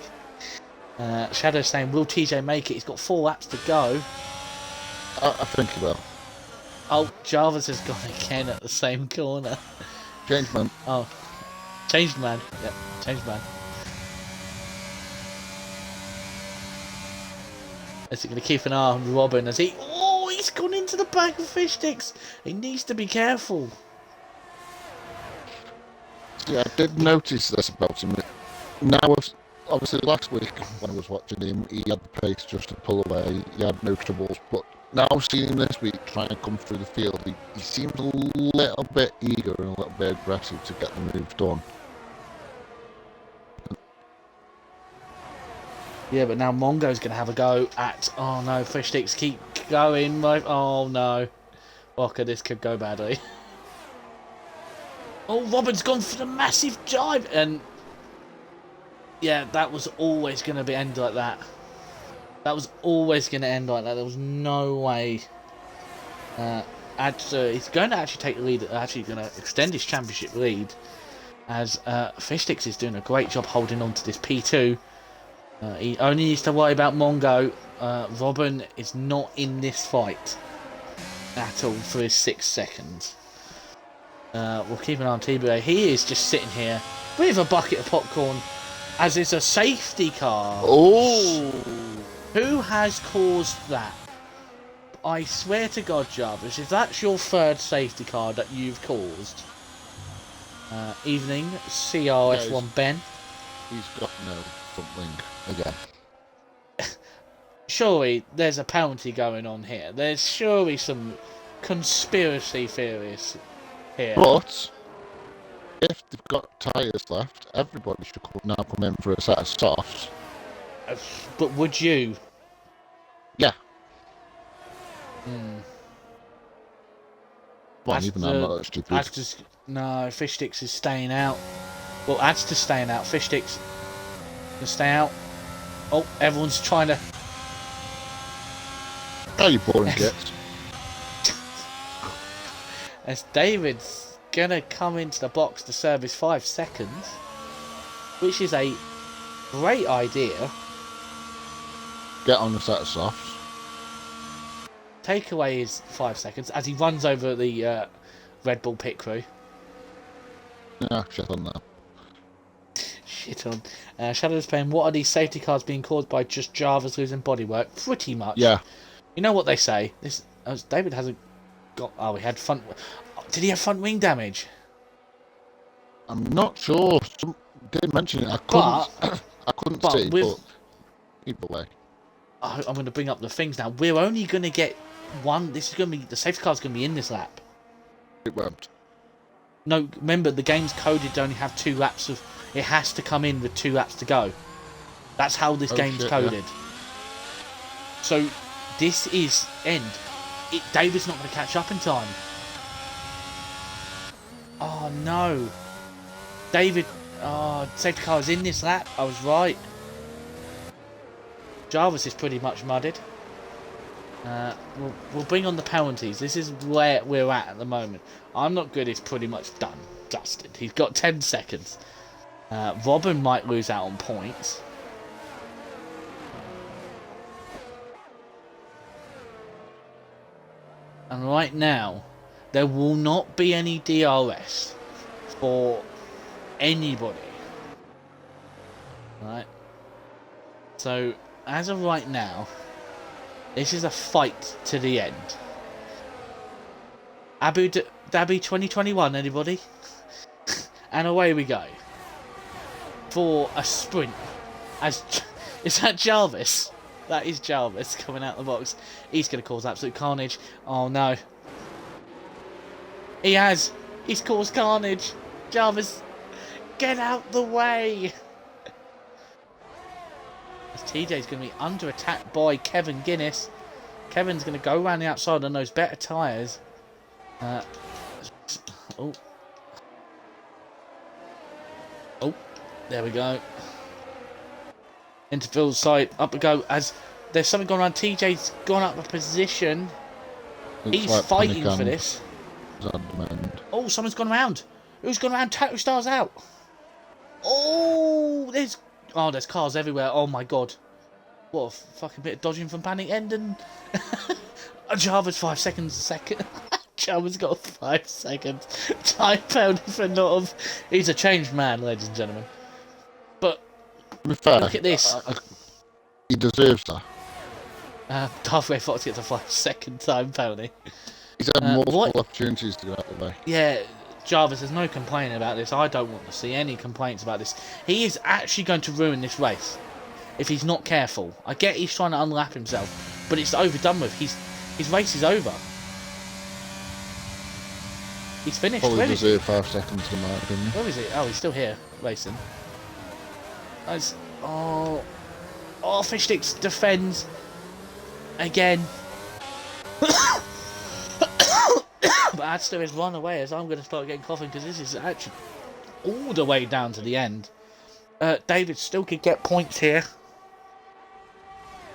Shadow's saying, will TJ make it? He's got 4 laps to go. I think he will. Oh, Jarvis has gone again at the same corner. Changed man. Oh, changed man. Yep, changed man. Is he going to keep an eye on Robin as he... Oh, he's gone into the back of Fish Sticks. He needs to be careful. Yeah, I did notice this about him. Now, obviously last week when I was watching him, he had the pace just to pull away. He had no troubles. But now seeing him this week trying to come through the field, he seems a little bit eager and a little bit aggressive to get the move done. Yeah, but now Mongo's going to have a go at... Oh no, Fish Sticks keep going. Oh no. Walker, this could go badly. Oh, Robin's gone for the massive jibe. And yeah, that was always going to be end like that. That was always going to end like that. There was no way. He's going to actually take the lead. Actually going to extend his championship lead. As Fish Sticks is doing a great job holding on to this P2. He only needs to worry about Mongo. Robin is not in this fight at all for his 6 seconds. We'll keep an eye on TBA. He is just sitting here with a bucket of popcorn, as it's a safety car. Oh! Who has caused that? I swear to God, Jarvis, if that's your 3rd safety car that you've caused. Evening, CRF1 Ben. He's got no something again. surely there's a penalty going on here. There's surely some conspiracy theories here. But if they've got tyres left, everybody should now come in for a set of softs. But would you? Yeah. Hmm. Well, even though I'm not that stupid. No, Fish Sticks is staying out. Well, adds to staying out. Fish Sticks can stay out. Oh, everyone's trying to... Oh, you boring gits. As David's gonna come into the box to serve his 5 seconds, which is a great idea. Get on the set of softs. Take away his 5 seconds as he runs over the Red Bull pit crew. Yeah, shit on that. Shit on. Shadow's playing, what are these safety cars being caused by just Jarvis losing bodywork? Pretty much. Yeah. You know what they say? David hasn't got... Oh, he had front... Did he have front wing damage? I'm not sure. Some did mention it. I couldn't see, but either way. I'm going to bring up the things now. We're only going to get one... This is going to be... The safety car's going to be in this lap. It won't. No, remember, the game's coded to only have 2 laps of... It has to come in with 2 laps to go. That's how this game's coded. Yeah. So, this is end. David's not going to catch up in time. Oh, no. David... Oh, safety car is in this lap. I was right. Jarvis is pretty much mudded. We'll bring on the penalties. This is where we're at the moment. I'm not good. It's pretty much done. Dusted. He's got 10 seconds. Robin might lose out on points. And right now, there will not be any DRS for anybody. Right? So, as of right now, this is a fight to the end. Abu Dhabi 2021, anybody? And away we go. For a sprint. Is that Jarvis? That is Jarvis coming out of the box. He's going to cause absolute carnage. Oh no. He's caused carnage. Jarvis, get out the way. As TJ's going to be under attack by Kevin Guinness. Kevin's going to go around the outside on those better tyres. Oh, there we go. Into Phil's side, up we go. As there's something going on, TJ's gone up a position. He's like fighting for this. Oh, someone's gone around. Who's gone around? Tattoo Star's out. Oh, there's cars everywhere. Oh my god. What a fucking bit of dodging from Panic End and Jarvis 5 seconds second. Jarvis got 5 seconds. Time penalty for not of. He's a changed man, ladies and gentlemen. But fair, look at this. He deserves that. Halfway Fox gets a 5 second time penalty. He's had multiple opportunities to get out of the way. Yeah, Jarvis, there's no complaining about this. I don't want to see any complaints about this. He is actually going to ruin this race if he's not careful. I get he's trying to unlap himself, but it's overdone with. His race is over. He's finished. Probably deserved 5 seconds in my opinion. Where is it? Oh, he's still here, racing. Oh, Fish Sticks defends again. But Adster is run away as I'm going to start getting coughing because this is actually all the way down to the end. David still could get points here.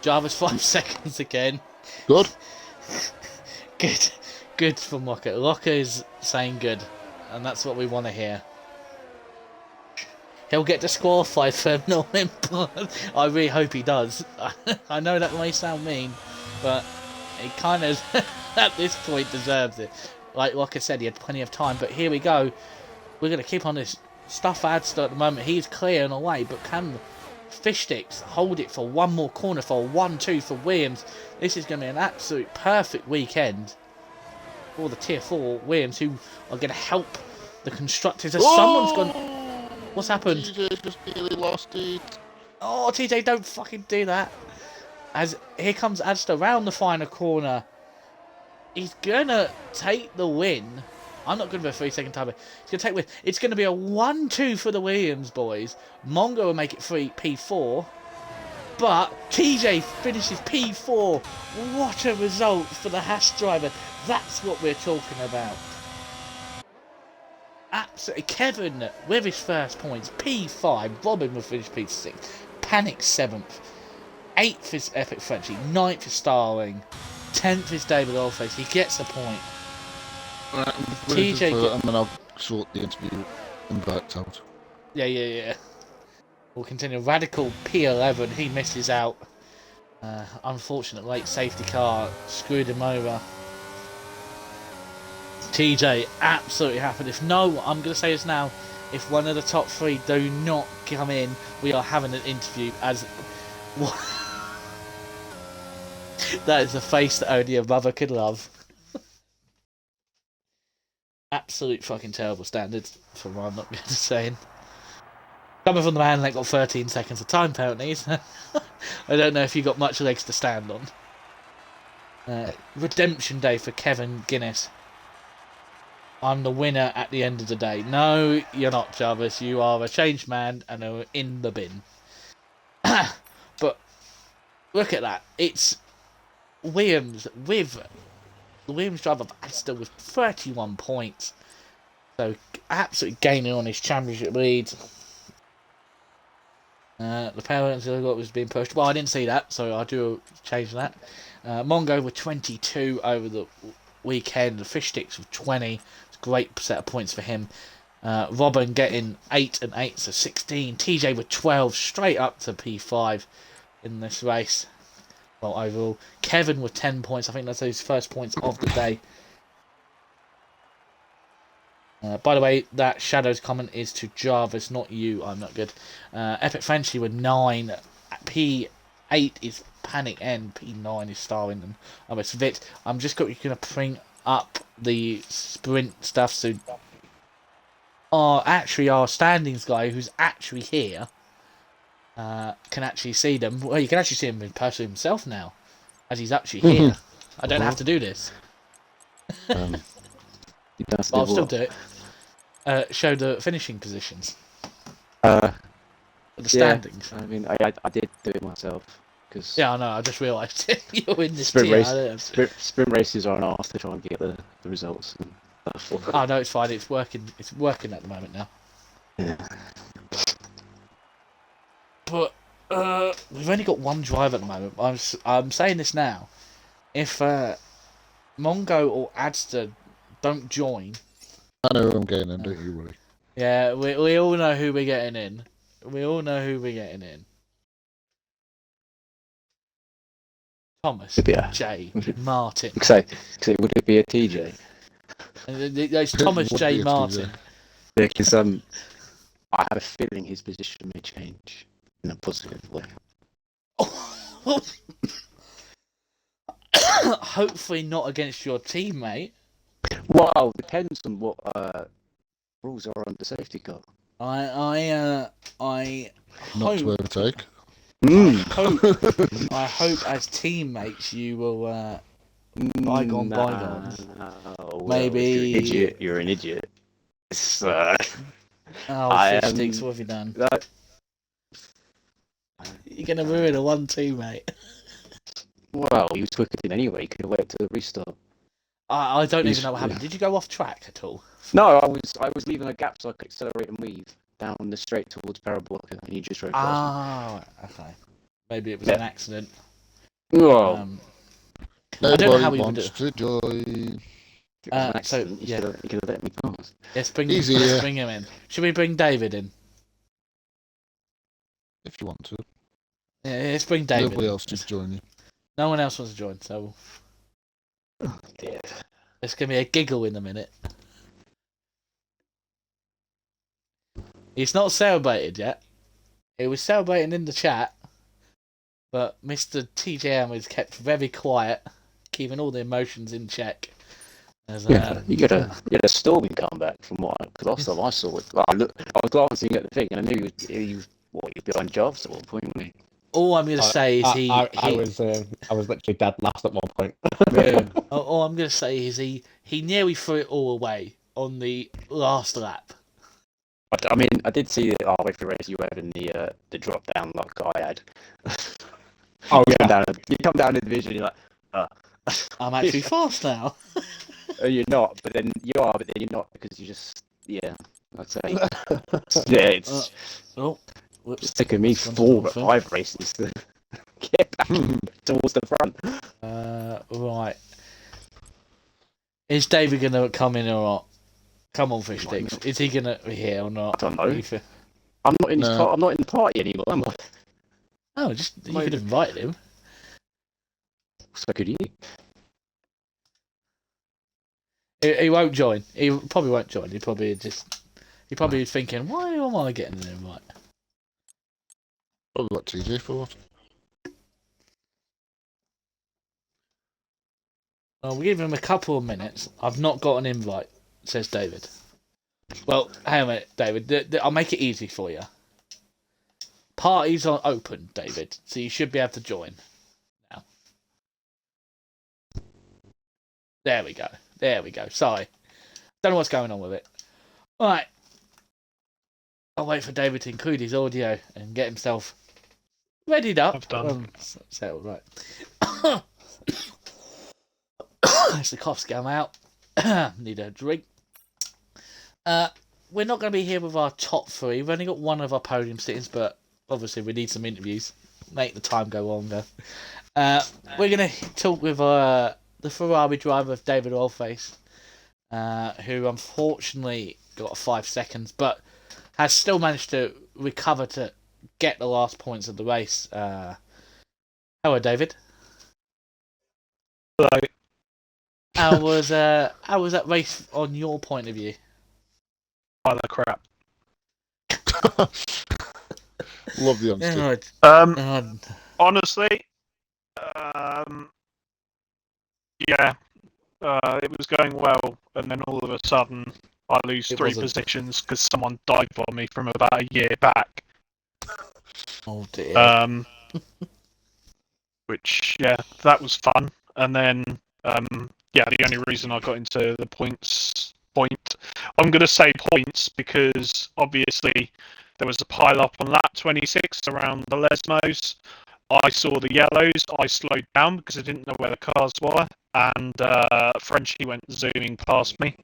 Jarvis 5 seconds again. Good. Good from Locker. Locker is saying good, and that's what we want to hear. He'll get disqualified for no input. I really hope he does. I know that may sound mean, but he kind of, at this point, deserves it. Like I said, he had plenty of time, but here we go. We're going to keep on this stuff Adster at the moment. He's clearing away, but can Fish Sticks hold it for one more corner for a 1-2 for Williams? This is going to be an absolute perfect weekend for the Tier 4 Williams, who are going to help the constructors. As someone's gone... What's happened? TJ just nearly lost it. Oh, TJ, don't fucking do that. As here comes Adster round the final corner. He's gonna take the win. I'm not going to be a 3-second timer. He's going to take the win. It's going to be a 1-2 for the Williams boys. Mongo will make it P4. But TJ finishes P4. What a result for the Haas driver. That's what we're talking about. Absolutely. Kevin with his first points. P5. Robin will finish P6. Panic 7th. 8th is Epic Frenchie. 9th is Starling. 10th is David Allface. He gets a point. TJ, and then I'll sort the interview invites out. Yeah. We'll continue. Radical P11. He misses out. Unfortunate late safety car screwed him over. TJ absolutely happened. I'm going to say this now. If one of the top 3 do not come in, we are having an interview as. That is a face that only a mother could love. Absolute fucking terrible standards for what I'm not going to say. Coming from the man that got 13 seconds of time penalties. I don't know if you got much legs to stand on. Redemption day for Kevin Guinness. I'm the winner at the end of the day. No, you're not, Jarvis. You are a changed man and are in the bin. But look at that. It's Williams with the Williams driver of Aston with 31 points. So absolutely gaining on his championship lead. The parents was being pushed. Well, I didn't see that, so I do change that. Mongo with 22 over the weekend. The Fish Sticks with 20. It's a great set of points for him. Robin getting 8 and 8, so 16. TJ with 12, straight up to P5 in this race. Well, overall. Kevin with 10 points. I think that's his first points of the day. By the way, that Shadows comment is to Jarvis, not you. I'm not good. Epic Frenchie with 9. P8 is Panic N. P9 is Starwing. And it's Vit. I'm just going to bring up the sprint stuff. So, our standings guy, who's actually here, can actually see them. Well, you can actually see him in person himself now, as he's actually here. I don't have to do this. But I'll still do it. Show the finishing positions. The standings. I mean, I did do it myself. Cause yeah, I know. I just realised you're in this sprint tier. Sprint races are an arse to try and get the results. And stuff. Oh no, it's fine. It's working. It's working at the moment now. Yeah. But we've only got one driver at the moment. I'm saying this now. If Mongo or Adster don't join, I know who I'm getting in, don't you worry. Yeah, we all know who we're getting in. We all know who we're getting in. Thomas J. Martin. So would it be a TJ? It's Thomas J. Martin. Because I have a feeling his position may change in a positive way. Hopefully not against your teammate. Well, depends on what rules are on the safety car. I Not to hope, overtake. I hope as teammates you will bygones. Well, Maybe you're an idiot. It's, Fish Sticks, what have you done? You're gonna ruin a one teammate. Well, you was quicker anyway. You could have waited till the restart. I don't even know what happened. Did you go off track at all? No, I was leaving a gap so I could accelerate and weave down the straight towards Parabolica, and you just drove past me. Okay. Maybe it was an accident. Well, I don't know how we would do to join. you could have let me pass. Let's bring him in. Should we bring David in? If you want to. Yeah, let's bring David. Nobody else to join you. No one else wants to join, so Oh dear. there's gonna be a giggle in a minute. He's not celebrated yet. He was celebrating in the chat, but Mr. TJM has kept very quiet, keeping all the emotions in check. You get a storming comeback from what? Because last time I saw it, I was glancing at the thing and I knew he was behind Jarvis at one point, wasn't he? All I'm going to say is I was literally dead last at one point. all I'm going to say is he nearly threw it all away on the last lap. I mean, I did see halfway through the race you were having the drop down like I had. Oh You yeah. come down in the division, you're like, I'm actually fast now. you're not, but then you are, but then you're not because you just, I'd say, yeah, it's Whoops. taken me 4 or 5 races to get back towards the front. Right. Is David going to come in or not? Come on, Fish Sticks. Is he going to be here or not? I don't know. I'm not in his I'm not in the party anymore, am I? Oh, you could have invited him. So could you? He won't join. He probably won't join. He probably is thinking, why am I getting an invite? I've got TJ for what? Well, we'll give him a couple of minutes. I've not got an invite, says David. Well, hang on a minute, David. I'll make it easy for you. Parties are open, David, so you should be able to join now. There we go. Sorry. Don't know what's going on with it. Alright. I'll wait for David to include his audio and get himself readied up. I've done. Settled, right. As the coughs come out. Need a drink. We're not going to be here with our top 3. We've only got one of our podium sittings, but obviously we need some interviews. Make the time go longer. We're going to talk with the Ferrari driver, David Oilface, who unfortunately got 5 seconds, but has still managed to recover to get the last points of the race. Hello, David. Hello. How was that race on your point of view? Pile of crap. Love the honesty. Honestly, it was going well, and then all of a sudden I lose 3 positions because someone died on me from about a year back. Oh dear. Which that was fun, and then the only reason I got into the point, I'm going to say points because obviously there was a pile up on lap 26 around the Lesmos. I saw the yellows. I slowed down because I didn't know where the cars were, and Frenchie went zooming past me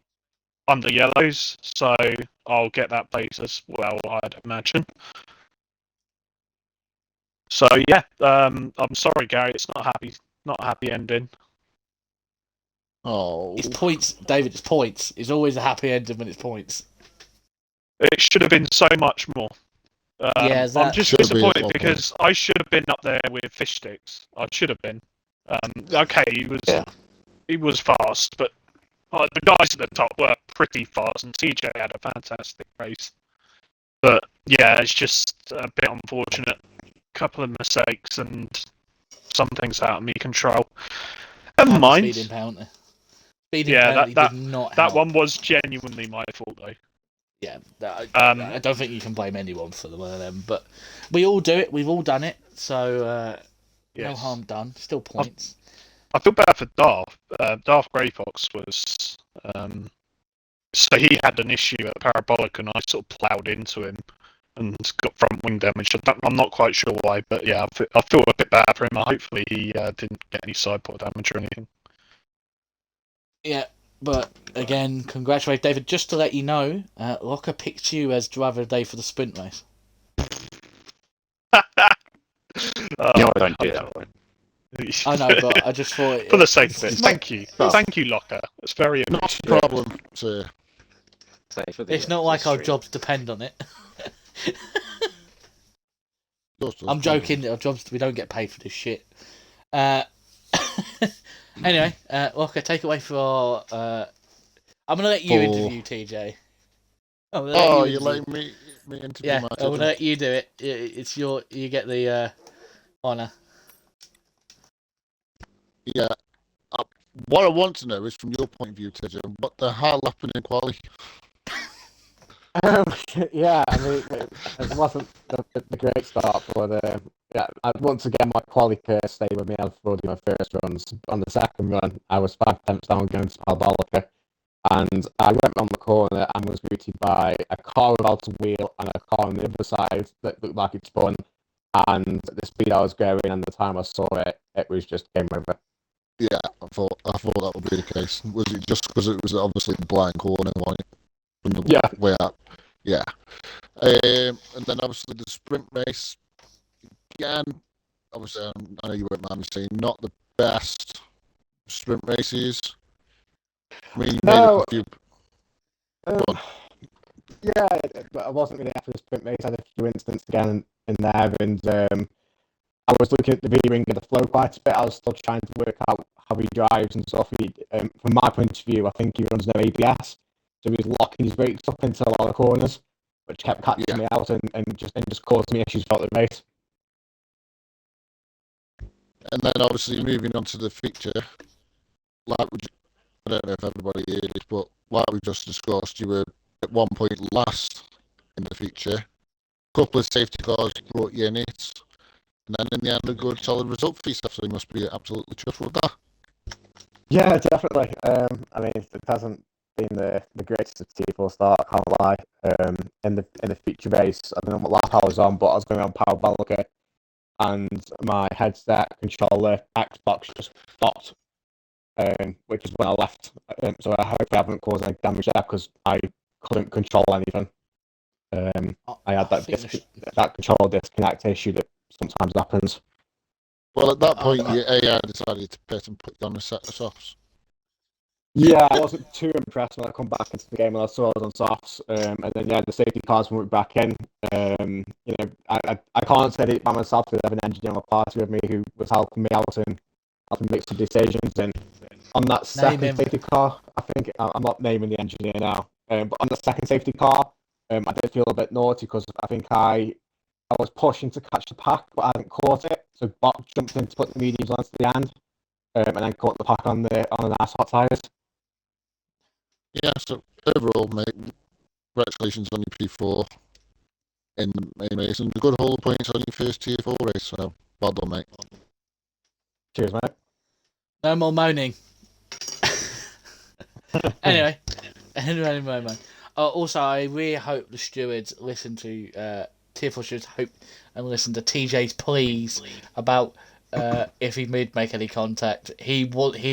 under yellows. So I'll get that place as well, I'd imagine. So I'm sorry, Gary. It's not a happy ending. Oh, It's points, David. It's points. It's always a happy ending when it's points. It should have been so much more. I'm just disappointed because I should have been up there with Fish Sticks. I should have been. Okay, he was fast, but the guys at the top were pretty fast, and TJ had a fantastic race. But it's just a bit unfortunate. Couple of mistakes and some things out of me control. Never mind. Speeding penalty. That one was genuinely my fault though. Yeah, I don't think you can blame anyone for one of them, but we all do it. We've all done it, so no harm done. Still points. I feel bad for Darth. Darth Grey Fox was so he had an issue at Parabolic, and I sort of ploughed into him and got front wing damage. I'm not quite sure why, but I feel a bit bad for him. Hopefully he didn't get any side pod damage or anything. Yeah, but again, congratulations, David. Just to let you know, Locker picked you as driver of the day for the sprint race. No, I don't do that one. I know, but I just thought... For the sake of it, thank you. Thank you, Locker. It's very not a problem. It's not like our jobs depend on it. I'm joking. Our jobs, we don't get paid for this shit. Anyway, Locker, take it away for our... I'm going to let you interview TJ. You're letting me interview my I'm going to let you do it. It's you get the honour. Yeah. What I want to know is, from your point of view, TJ, what the hell happened in quali? Um, yeah, I mean, it wasn't the great start, but yeah, once again, my quality curse stayed with me. I was already my first runs. On the second run, I was 5 attempts down going to Parabolica, and I went on the corner and was greeted by a car without a wheel and a car on the other side that looked like it spun. And the speed I was going and the time I saw it, it was just game over. Yeah, I thought that would be the case. Was it just because it was obviously the blind corner, wasn't it? From the Yeah. way up? Yeah. And then obviously the sprint race again. Obviously, I know you won't mind me saying not the best sprint races. I mean, you made up No, a few. um, yeah, but I wasn't really after the sprint race. I had a few incidents again in there, and I was looking at the V-ring of the flow quite a bit. I was still trying to work out how he drives and stuff. From my point of view, I think he runs no ABS, so he was locking his brakes up into a lot of corners, which kept catching me out and just caused me issues throughout the race. And then obviously moving on to the feature, like I don't know if everybody heard it, but like we just discussed, you were at one point last in the feature. A couple of safety cars brought you in it, and then in the end, a good solid result for yourself. So you must be absolutely chuffed with that. Yeah, definitely. I mean, it hasn't been the greatest of T4 start, I can't lie. In the feature race, I don't know what lap I was on, but I was going on Parabolica, and my headset controller Xbox just stopped, which is when I left. So I hope I haven't caused any damage there because I couldn't control anything. I had that control disconnect issue that sometimes happens. Well, at that point, your AI decided to pit and put you on a set of softs. Yeah, I wasn't too impressed when I come back into the game and I saw I was on softs. And then yeah, the safety cars moved back in. I can't say it by myself because I have an engineer on the party with me who was helping me out and helping make some decisions. And on that second safety car, I think I'm not naming the engineer now, but on the second safety car, I did feel a bit naughty because I think I was pushing to catch the pack, but I hadn't caught it. So Bot jumped in to put the mediums onto the end, and then caught the pack on the nice hot tires. Yeah, so overall, mate, congratulations on your P4 in the main race and a good haul of points on your first Tier 4 race. So well done, mate. Cheers, mate. No more moaning. Anyway. Also, I really hope the stewards listen to Tier 4 stewards hope and listen to TJ's pleas about if he did make any contact. His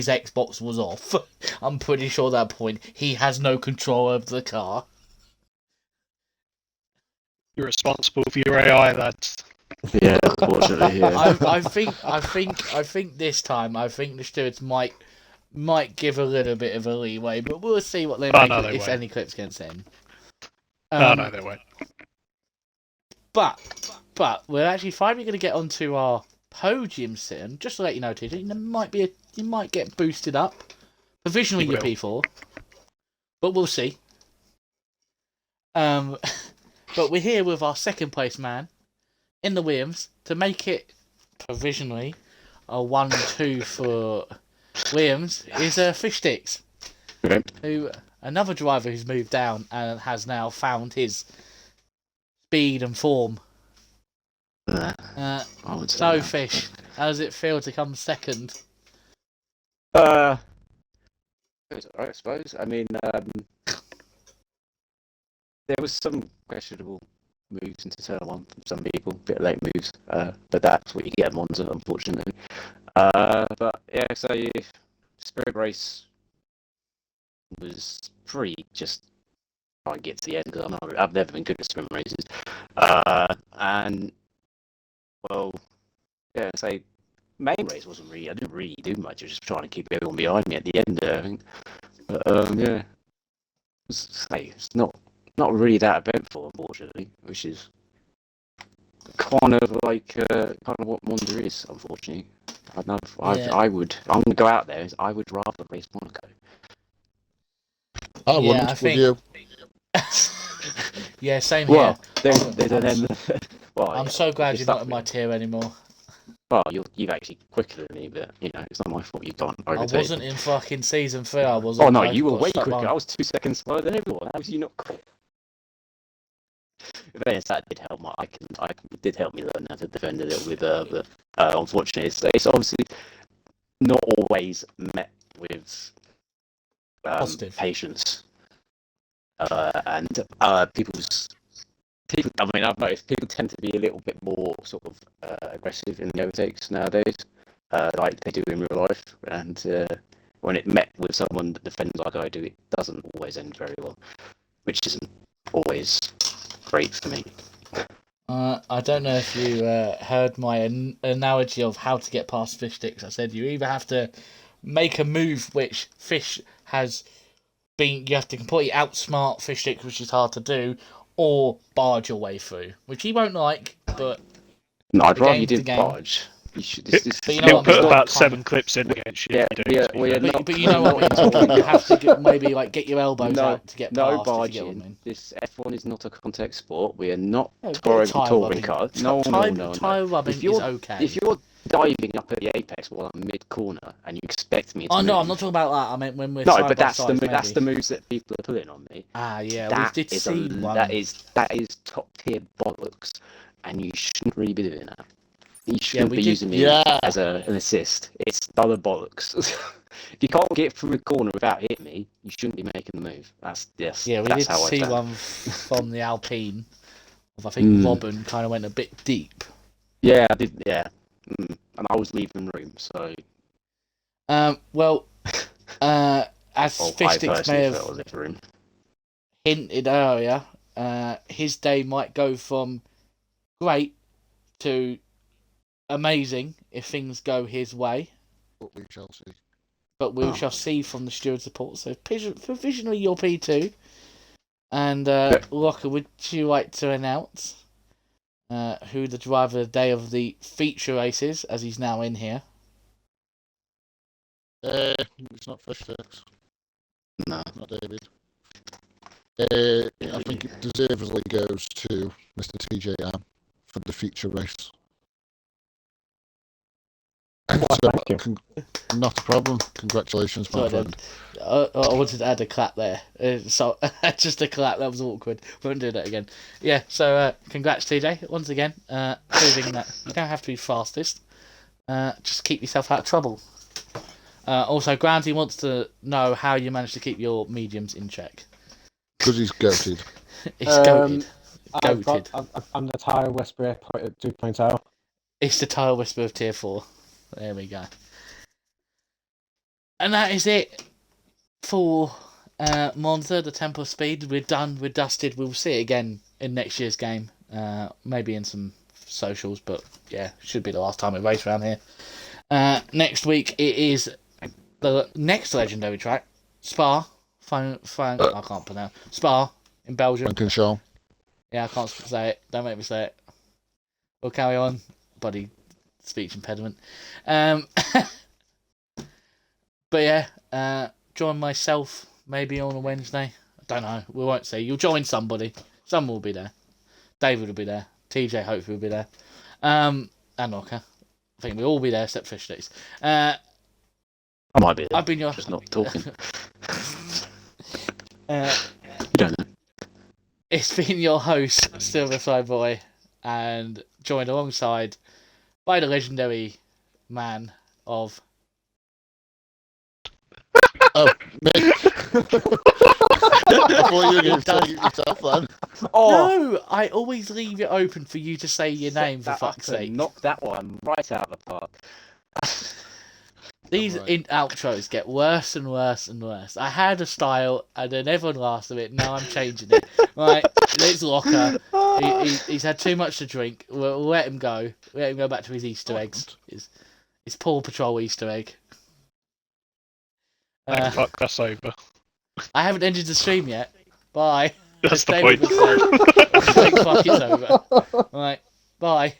Xbox was off. I'm pretty sure at that point he has no control over the car. You're responsible for your AI, lads. Yeah, unfortunately, yeah. I think this time the stewards might give a little bit of a leeway, but we'll see what they make if any clips get sent. No, they won't. But we're actually finally going to get onto our podium soon. Just to let you know, TJ, you might get boosted up provisionally your P4, but we'll see. But we're here with our second place man in the Williams to make it provisionally a 1-2 for Williams is Fish Sticks, who another driver who's moved down and has now found his speed and form. So Fish, how does it feel to come second? It was alright, I suppose. I mean, there was some questionable moves into turn one from some people, a bit late moves, but that's what you get at Monza, unfortunately. But yeah, so Spirit Race was pretty just trying to get to the end because I've never been good at sprint races, and well, yeah, so main race I didn't really do much. I was just trying to keep everyone behind me at the end there, I think. But yeah, it's not really that eventful, unfortunately, which is kind of what Monza is, unfortunately. I'm gonna go out there. I would rather race Monaco. I wouldn't. Would you? Yeah, same here. Well, I'm so glad you're not in my tier anymore. Well, you've actually quicker than me, but it's not my fault you can't overtake. I wasn't in fucking season 3. I was. Oh no, you were way quicker. I was 2 seconds slower than everyone. How was you not quick? that did help. Did help me learn how to defend a little bit better. But unfortunately, it's obviously not always met with patience. And people's people. I mean, I've noticed people tend to be a little bit more sort of aggressive in the overtakes nowadays, like they do in real life. And when it met with someone that defends like I do, it doesn't always end very well, which isn't always great for me. I don't know if you heard my analogy of how to get past fish sticks. I said you either have to make a move which fish has been, you have to completely outsmart fish sticks, which is hard to do, or barge your way through, which he won't like, but no, I'd rather you didn't barge. You should. He'll put about 7 clips in against you. But you know what I mean. You have to maybe like get your elbows out to get past. No barging. If you get what I mean. This F1 is not a contact sport. We are not touring cars. No. Tire rubbing is okay. If you're diving up at the apex while I'm mid corner and you expect me to move, no, I'm not talking about that. I mean when we're but that's the moves that people are pulling on me. We did see one. That is top tier bollocks, and you shouldn't really be doing that. You shouldn't be using me as an assist. It's other bollocks. If you can't get through the corner without hitting me, you shouldn't be making the move. We did see one from the Alpine. I think Robin kind of went a bit deep. Yeah, I did. Yeah, and I was leaving room. So, as Fistix may have hinted earlier, his day might go from great to amazing if things go his way. But we shall see. But we shall see from the steward's report. So provisionally you're P2. And Locker, would you like to announce who the driver of the day of the feature race is, as he's now in here? It's not Fistix. No. Not David. I think it deservedly goes to Mr. TJM for the feature race. Not a problem. Congratulations, my friend. I wanted to add a clap there. So just a clap, that was awkward. Won't do that again. Yeah, so congrats, TJ, once again, proving that you don't have to be fastest. Just keep yourself out of trouble. Also, Granty wants to know how you managed to keep your mediums in check. Because he's goated. He's goated. I'm the Tyre Whisperer 2.0. It's the Tyre Whisperer of Tier 4. There we go. And that is it for Monza, the Temple of Speed. We're done, we're dusted. We'll see it again in next year's game. Maybe in some socials, but yeah, should be the last time we race around here. Next week it is the next legendary track, Spa. I can't pronounce. Spa in Belgium. Frankenstein. Yeah, I can't say it. Don't make me say it. We'll carry on. Buddy. Speech impediment. But yeah, join myself maybe on a Wednesday. I don't know. We won't see. You'll join somebody. Someone will be there. David will be there. TJ hopefully will be there. And Knocker. I think we'll all be there except Fish Sticks. I might be there. I've been your... Just not talking. You don't know. It's been your host, Silverside Boy, and joined alongside by the legendary man of... Oh, me. I thought you were going to tell yourself then. No, I always leave it open for you to say your name, for fuck's sake. Knock that one right out of the park. These outros get worse and worse and worse. I had a style, and then everyone laughs at it. Now I'm changing it. Right, it's Locker. He's had too much to drink. We'll let him go. Let him go back to his Easter eggs. His Paw Patrol Easter egg. Fuck, that's over. I haven't ended the stream yet. Bye. That's the point. Fuck, it's over. Right, bye.